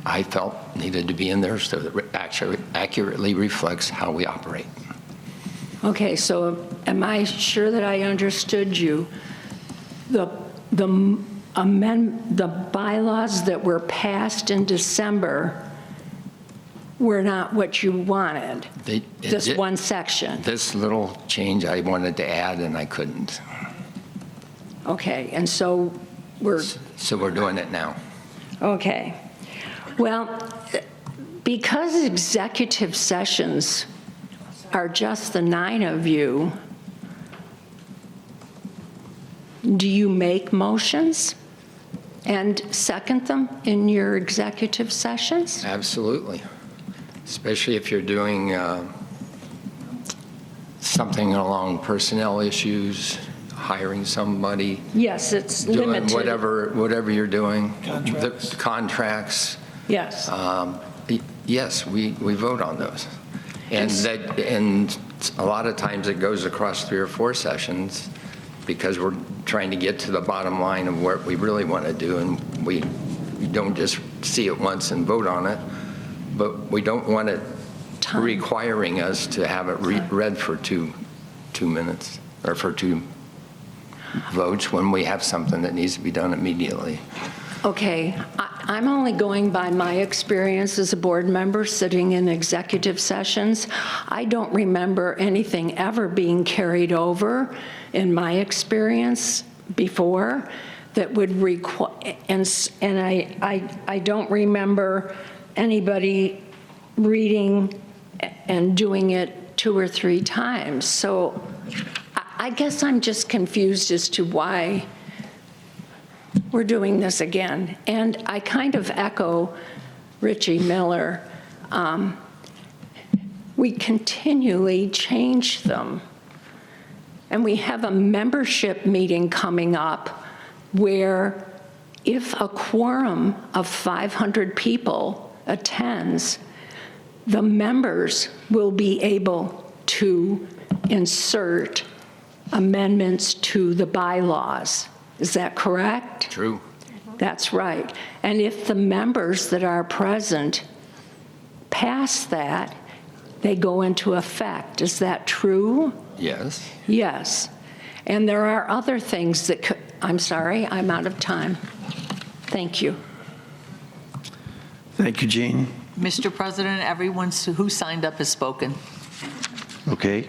[SPEAKER 11] I felt, needed to be in there so that it actually accurately reflects how we operate.
[SPEAKER 15] Okay, so am I sure that I understood you? The bylaws that were passed in December were not what you wanted, this one section.
[SPEAKER 11] This little change I wanted to add, and I couldn't.
[SPEAKER 15] Okay, and so we're
[SPEAKER 11] doing it now.
[SPEAKER 15] Okay. Well, because executive sessions are just the 9 of you, do you make motions and second them in your executive sessions?
[SPEAKER 11] Absolutely. Especially if you're doing something along personnel issues, hiring somebody.
[SPEAKER 15] Yes, it's
[SPEAKER 11] doing
[SPEAKER 15] limited.
[SPEAKER 11] Whatever you're doing.
[SPEAKER 10] Contracts.
[SPEAKER 11] The contracts.
[SPEAKER 15] Yes.
[SPEAKER 11] Yes, we vote on those. And a lot of times it goes across 3 or 4 sessions because we're trying to get to the bottom line of what we really want to do, and we don't just see it once and vote on it, but we don't want it requiring us to have it read for 2 2 minutes, or for 2 votes when we have something that needs to be done immediately.
[SPEAKER 15] Okay, I'm only going by my experience as a board member sitting in executive sessions. I don't remember anything ever being carried over in my experience before that would require, and I don't remember anybody reading and doing it 2 or 3 times. So I guess I'm just confused as to why we're doing this again. And I kind of echo Richie Miller. We continually change them. And we have a membership meeting coming up where if a quorum of 500 people attends, the members will be able to insert amendments to the bylaws. Is that correct?
[SPEAKER 11] True.
[SPEAKER 15] That's right. And if the members that are present pass that, they go into effect. Is that true?
[SPEAKER 11] Yes.
[SPEAKER 15] Yes. And there are other things that could, I'm sorry, I'm out of time. Thank you.
[SPEAKER 2] Thank you, Jean.
[SPEAKER 13] Mr. President, everyone who signed up has spoken.
[SPEAKER 2] Okay,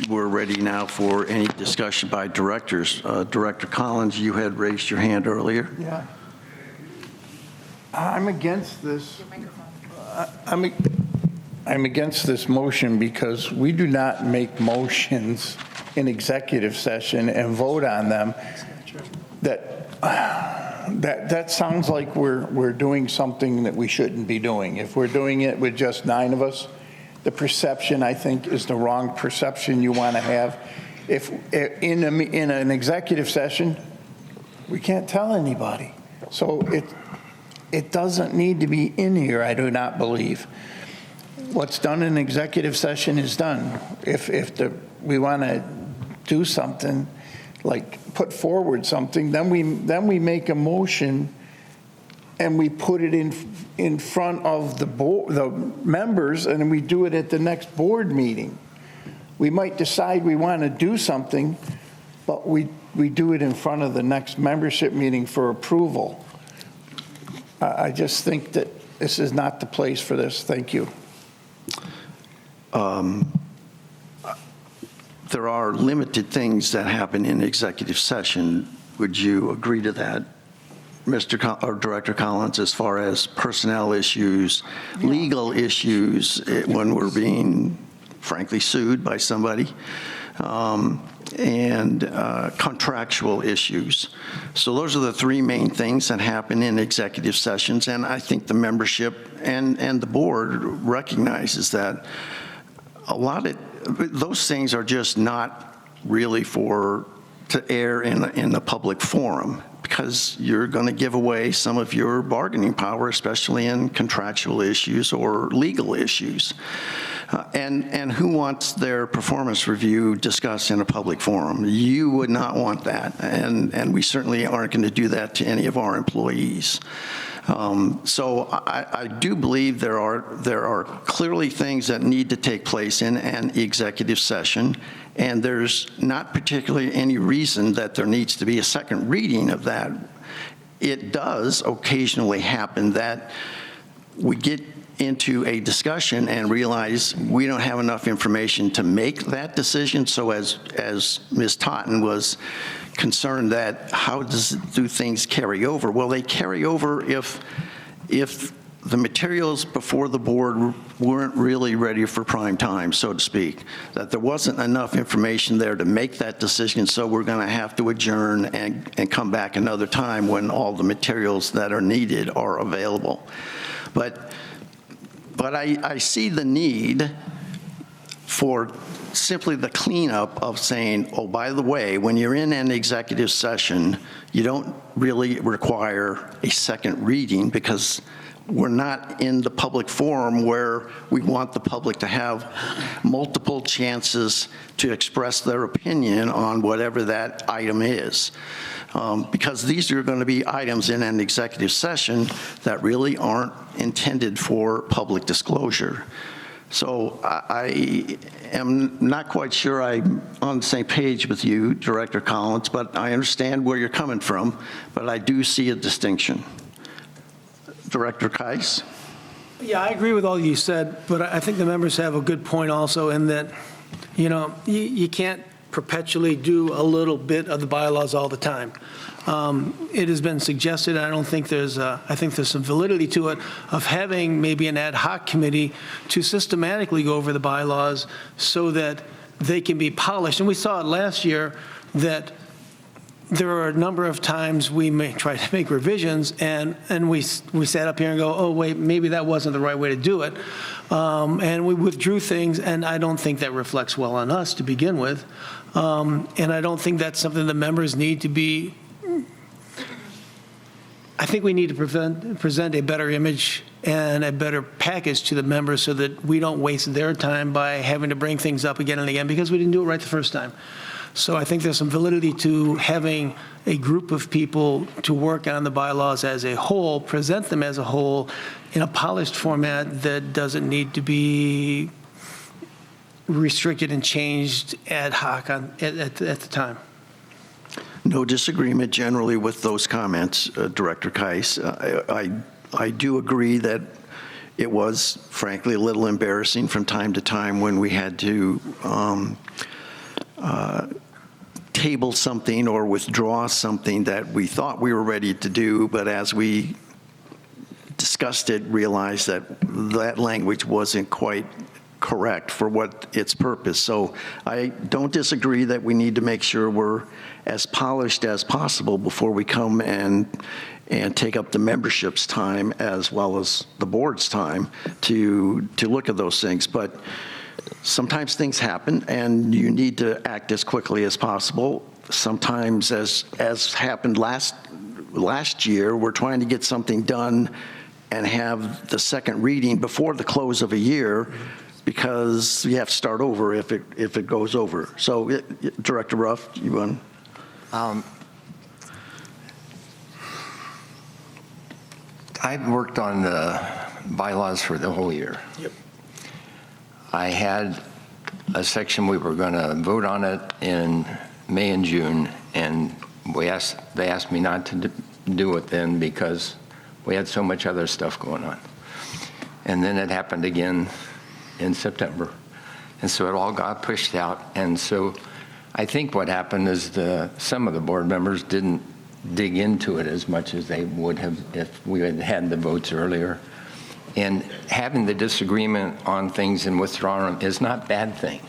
[SPEAKER 2] we're ready now for any discussion by directors. Director Collins, you had raised your hand earlier.
[SPEAKER 3] Yeah. I'm against this. I'm against this motion because we do not make motions in executive session and vote on them. That sounds like we're doing something that we shouldn't be doing. If we're doing it with just 9 of us, the perception, I think, is the wrong perception you want to have. If in an executive session, we can't tell anybody. So it doesn't need to be in here, I do not believe. What's done in executive session is done. If we want to do something, like put forward something, then we make a motion and we put it in front of the members, and we do it at the next board meeting. We might decide we want to do something, but we do it in front of the next membership meeting for approval. I just think that this is not the place for this. Thank you.
[SPEAKER 2] There are limited things that happen in executive session. Would you agree to that, Director Collins, as far as personnel issues, legal issues when we're being, frankly, sued by somebody, and contractual issues? So those are the 3 main things that happen in executive sessions, and I think the membership and the board recognizes that a lot of those things are just not really to air in a public forum, because you're going to give away some of your bargaining power, especially in contractual issues or legal issues. And who wants their performance review discussed in a public forum? You would not want that, and we certainly aren't going to do that to any of our employees. So I do believe there are clearly things that need to take place in an executive session, and there's not particularly any reason that there needs to be a second reading of that. It does occasionally happen that we get into a discussion and realize we don't have enough information to make that decision. So as Ms. Totten was concerned that how do things carry over? Well, they carry over if the materials before the board weren't really ready for prime time, so to speak, that there wasn't enough information there to make that decision, so we're going to have to adjourn and come back another time when all the materials that are needed are available. But I see the need for simply the cleanup of saying, oh, by the way, when you're in an executive session, you don't really require a second reading, because we're not in the public forum where we want the public to have multiple chances to express their opinion on whatever that item is. Because these are going to be items in an executive session that really aren't intended for public disclosure. So I am not quite sure I'm on the same page with you, Director Collins, but I understand where you're coming from, but I do see a distinction. Director Kais?
[SPEAKER 10] Yeah, I agree with all you said, but I think the members have a good point also in that, you can't perpetually do a little bit of the bylaws all the time. It has been suggested, I don't think I think there's some validity to it, of having maybe an ad hoc committee to systematically go over the bylaws so that they can be polished. And we saw it last year that there are a number of times we may try to make revisions and we sat up here and go, oh, wait, maybe that wasn't the right way to do it. And we withdrew things, and I don't think that reflects well on us to begin with. And I don't think that's something the members need to be. I think we need to present a better image and a better package to the members so that we don't waste their time by having to bring things up again and again because we didn't do it right the first time. So I think there's some validity to having a group of people to work on the bylaws as a whole, present them as a whole in a polished format that doesn't need to be restricted and changed ad hoc at the time.
[SPEAKER 2] No disagreement generally with those comments, Director Kais. I do agree that it was, frankly, a little embarrassing from time to time when we had to table something or withdraw something that we thought we were ready to do, but as we discussed it, realized that that language wasn't quite correct for what its purpose. So I don't disagree that we need to make sure we're as polished as possible before we come and take up the membership's time as well as the board's time to look at those things. But sometimes things happen and you need to act as quickly as possible. Sometimes, as happened last year, we're trying to get something done and have the second reading before the close of a year because you have to start over if it goes over. So, Director Ruff, you want?
[SPEAKER 11] I've worked on the bylaws for the whole year.
[SPEAKER 2] Yep.
[SPEAKER 11] I had a section we were going to vote on it in May and June, and they asked me not to do it then because we had so much other stuff going on. And then it happened again in September. And so it all got pushed out. And so I think what happened is some of the board members didn't dig into it as much as they would have if we had had the votes earlier. And having the disagreement on things and withdrawing them is not a bad thing.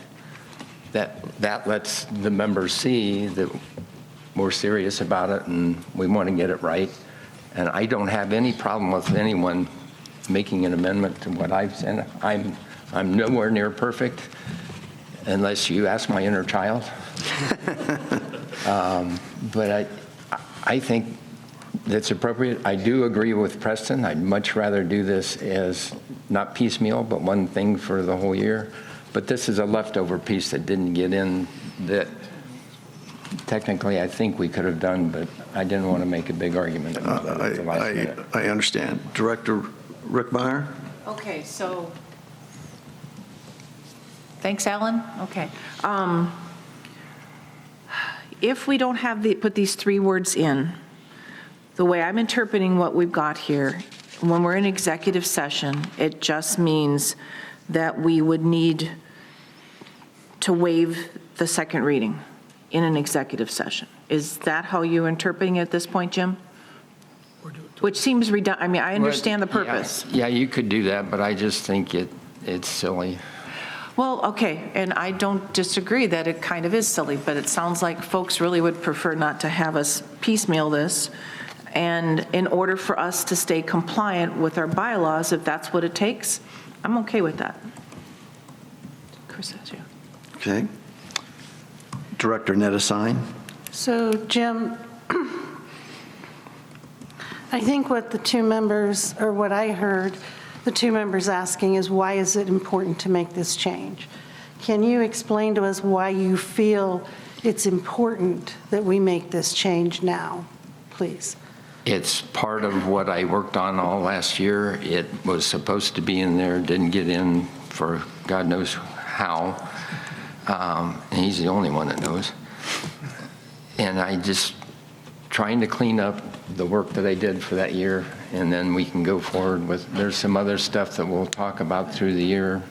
[SPEAKER 11] That lets the members see that we're serious about it and we want to get it right. And I don't have any problem with anyone making an amendment to what I've said. I'm nowhere near perfect, unless you ask my inner child. But I think that's appropriate. I do agree with Preston. I'd much rather do this as not piecemeal, but one thing for the whole year. But this is a leftover piece that didn't get in that technically I think we could have done, but I didn't want to make a big argument about it at the last minute.
[SPEAKER 2] I understand. Director Rickmeyer?
[SPEAKER 5] Okay, so, thanks, Alan. Okay. If we don't have put these three words in, the way I'm interpreting what we've got here, when we're in executive session, it just means that we would need to waive the second reading in an executive session. Is that how you're interpreting it at this point, Jim? Which seems redundant. I mean, I understand the purpose.
[SPEAKER 11] Yeah, you could do that, but I just think it's silly.
[SPEAKER 5] Well, okay, and I don't disagree that it kind of is silly, but it sounds like folks really would prefer not to have us piecemeal this. And in order for us to stay compliant with our bylaws, if that's what it takes, I'm okay with that. Chris has you.
[SPEAKER 2] Okay. Director Nettasine?
[SPEAKER 4] So, Jim, I think what the two members, or what I heard the two members asking is, why is it important to make this change? Can you explain to us why you feel it's important that we make this change now, please?
[SPEAKER 11] It's part of what I worked on all last year. It was supposed to be in there, didn't get in for God knows how. And he's the only one that knows. And I just trying to clean up the work that I did for that year, and then we can go forward with, there's some other stuff that we'll talk about through the year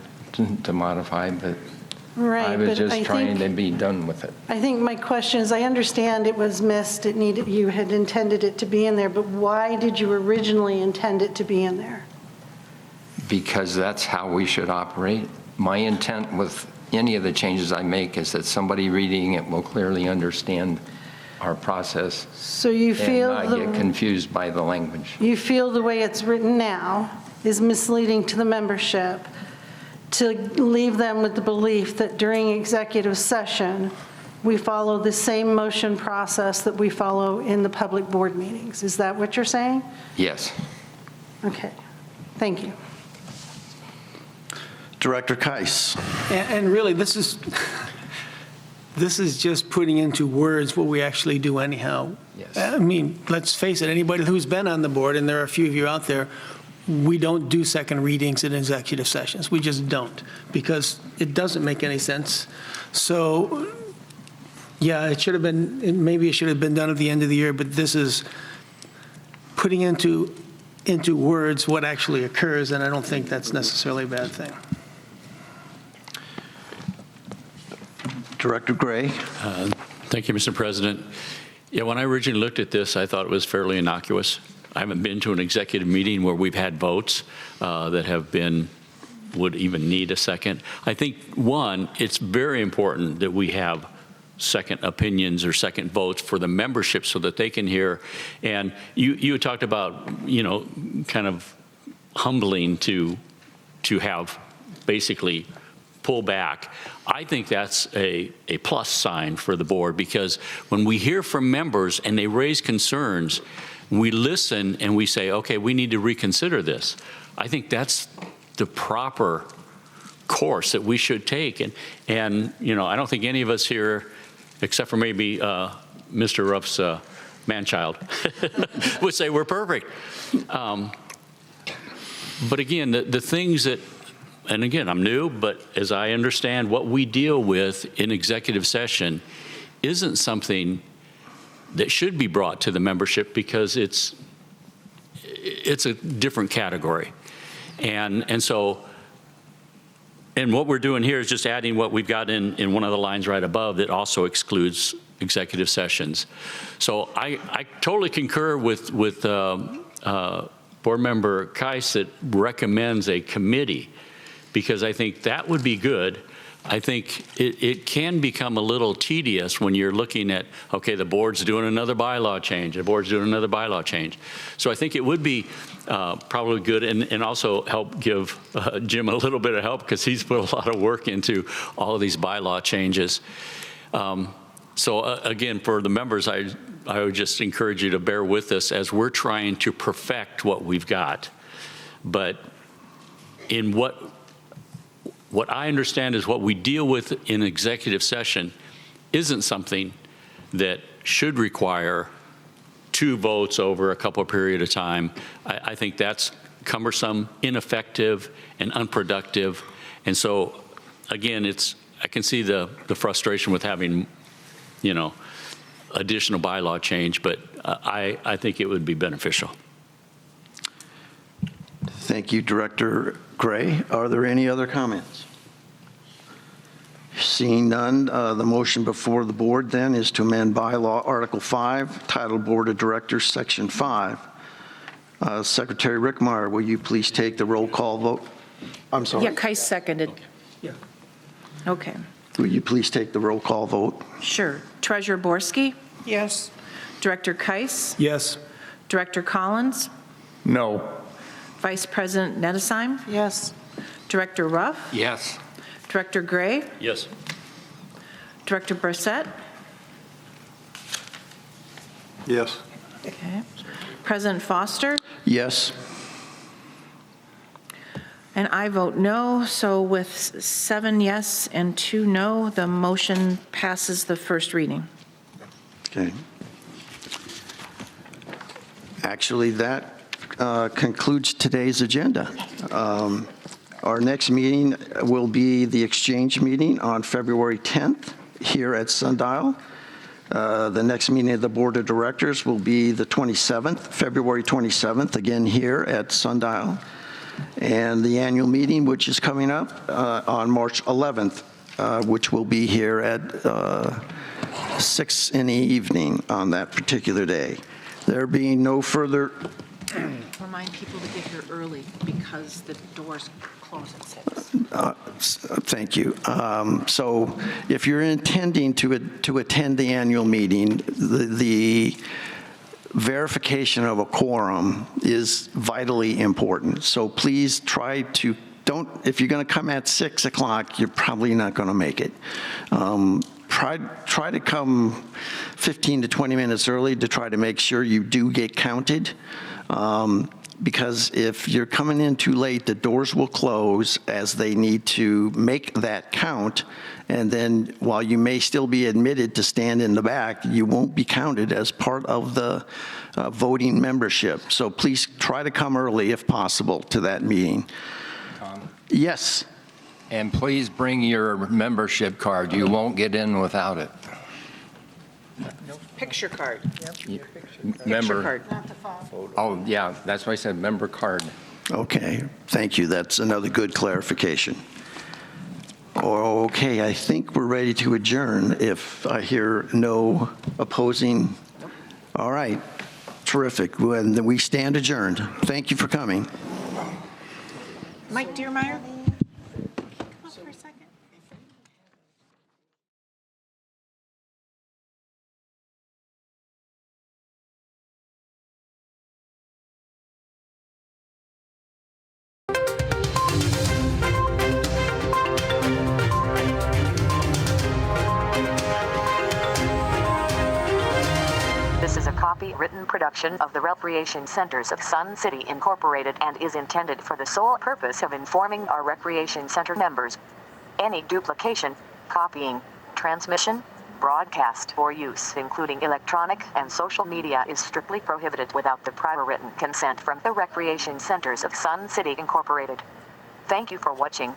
[SPEAKER 11] to modify, but
[SPEAKER 4] Right,
[SPEAKER 11] I was
[SPEAKER 4] but
[SPEAKER 11] just
[SPEAKER 4] I
[SPEAKER 11] trying
[SPEAKER 4] think-
[SPEAKER 11] to be done with it.
[SPEAKER 4] I think my question is, I understand it was missed, you had intended it to be in there, but why did you originally intend it to be in there?
[SPEAKER 11] Because that's how we should operate. My intent with any of the changes I make is that somebody reading it will clearly understand our process
[SPEAKER 4] So you feel
[SPEAKER 11] and not get confused by the language.
[SPEAKER 4] you feel the way it's written now is misleading to the membership, to leave them with the belief that during executive session, we follow the same motion process that we follow in the public board meetings. Is that what you're saying?
[SPEAKER 11] Yes.
[SPEAKER 4] Okay, thank you.
[SPEAKER 2] Director Keiss.
[SPEAKER 10] And really, this is just putting into words what we actually do anyhow.
[SPEAKER 11] Yes.
[SPEAKER 10] I mean, let's face it, anybody who's been on the board, and there are a few of you out there, we don't do second readings in executive sessions. We just don't, because it doesn't make any sense. So, yeah, it should have been, maybe it should have been done at the end of the year, but this is putting into words what actually occurs, and I don't think that's necessarily a bad thing.
[SPEAKER 2] Director Gray.
[SPEAKER 12] Thank you, Mr. President. Yeah, when I originally looked at this, I thought it was fairly innocuous. I haven't been to an executive meeting where we've had votes that have been, would even need a second. I think, one, it's very important that we have second opinions or second votes for the membership so that they can hear. And you talked about, kind of humbling to have basically pull back. I think that's a plus sign for the board, because when we hear from members and they raise concerns, we listen and we say, okay, we need to reconsider this. I think that's the proper course that we should take. And I don't think any of us here, except for maybe Mr. Ruff's man-child, would say we're perfect. But again, the things that, and again, I'm new, but as I understand, what we deal with in executive session isn't something that should be brought to the membership, because it's a different category. And so, and what we're doing here is just adding what we've got in one of the lines right above that also excludes executive sessions. So I totally concur with Board Member Keiss that recommends a committee, because I think that would be good. I think it can become a little tedious when you're looking at, okay, the board's doing another bylaw change, the board's doing another bylaw change. So I think it would be probably good, and also help give Jim a little bit of help, because he's put a lot of work into all of these bylaw changes. So again, for the members, I would just encourage you to bear with us as we're trying to perfect what we've got. But in what I understand is what we deal with in executive session isn't something that should require 2 votes over a couple of period of time. I think that's cumbersome, ineffective, and unproductive. And so, again, I can see the frustration with having, additional bylaw change, but I think it would be beneficial.
[SPEAKER 2] Thank you, Director Gray. Are there any other comments? Seeing none, the motion before the board then is to amend bylaw Article 5, titled Board of Directors, Section 5. Secretary Rickmeyer, will you please take the roll call vote? I'm sorry.
[SPEAKER 5] Yeah, Keiss seconded.
[SPEAKER 10] Yeah.
[SPEAKER 5] Okay,
[SPEAKER 2] Will you please take the roll call vote?
[SPEAKER 5] sure. Treasurer Borsky,
[SPEAKER 6] Yes.
[SPEAKER 5] Director Keiss,
[SPEAKER 10] Yes.
[SPEAKER 5] Director Collins,
[SPEAKER 3] No.
[SPEAKER 5] Vice President Nedesheim,
[SPEAKER 4] Yes.
[SPEAKER 5] Director Ruff,
[SPEAKER 11] Yes.
[SPEAKER 5] Director Gray,
[SPEAKER 12] Yes.
[SPEAKER 5] Director Brissett,
[SPEAKER 3] Yes.
[SPEAKER 5] okay. President Foster,
[SPEAKER 2] Yes.
[SPEAKER 5] and I vote no. So with 7 yes and 2 no, the motion passes the first reading.
[SPEAKER 2] Okay. Actually, that concludes today's agenda. Our next meeting will be the exchange meeting on February 10th here at Sundial. The next meeting of the Board of Directors will be the 27th, February 27th, again here at Sundial. And the annual meeting, which is coming up on March 11th, which will be here at 6 in the evening on that particular day. There being no further...
[SPEAKER 5] Remind people to get here early because the doors close at 6.
[SPEAKER 2] Thank you. So if you're intending to attend the annual meeting, the verification of a quorum is vitally important. So please try to if you're going to come at 6 o'clock, you're probably not going to make it. Try to come 15 to 20 minutes early to try to make sure you do get counted. Because if you're coming in too late, the doors will close as they need to make that count. And then while you may still be admitted to stand in the back, you won't be counted as part of the voting membership. So please try to come early if possible to that meeting.
[SPEAKER 11] Tom?
[SPEAKER 2] Yes.
[SPEAKER 11] And please bring your membership card. You won't get in without it.
[SPEAKER 5] Picture card.
[SPEAKER 11] Member.
[SPEAKER 5] Card.
[SPEAKER 11] Oh, yeah, that's why I said member card.
[SPEAKER 2] Okay, thank you. That's another good clarification. Okay, I think we're ready to adjourn if I hear no opposing. All right, terrific. Well, then we stand adjourned. Thank you for coming.
[SPEAKER 5] Mike Dearmeyer?
[SPEAKER 1] This is a copyrighted production of the Recreation Centers of Sun City Incorporated and is intended for the sole purpose of informing our Recreation Center members. Any duplication, copying, transmission, broadcast, or use, including electronic and social media, is strictly prohibited without the prior written consent from the Recreation Centers of Sun City Incorporated. Thank you for watching.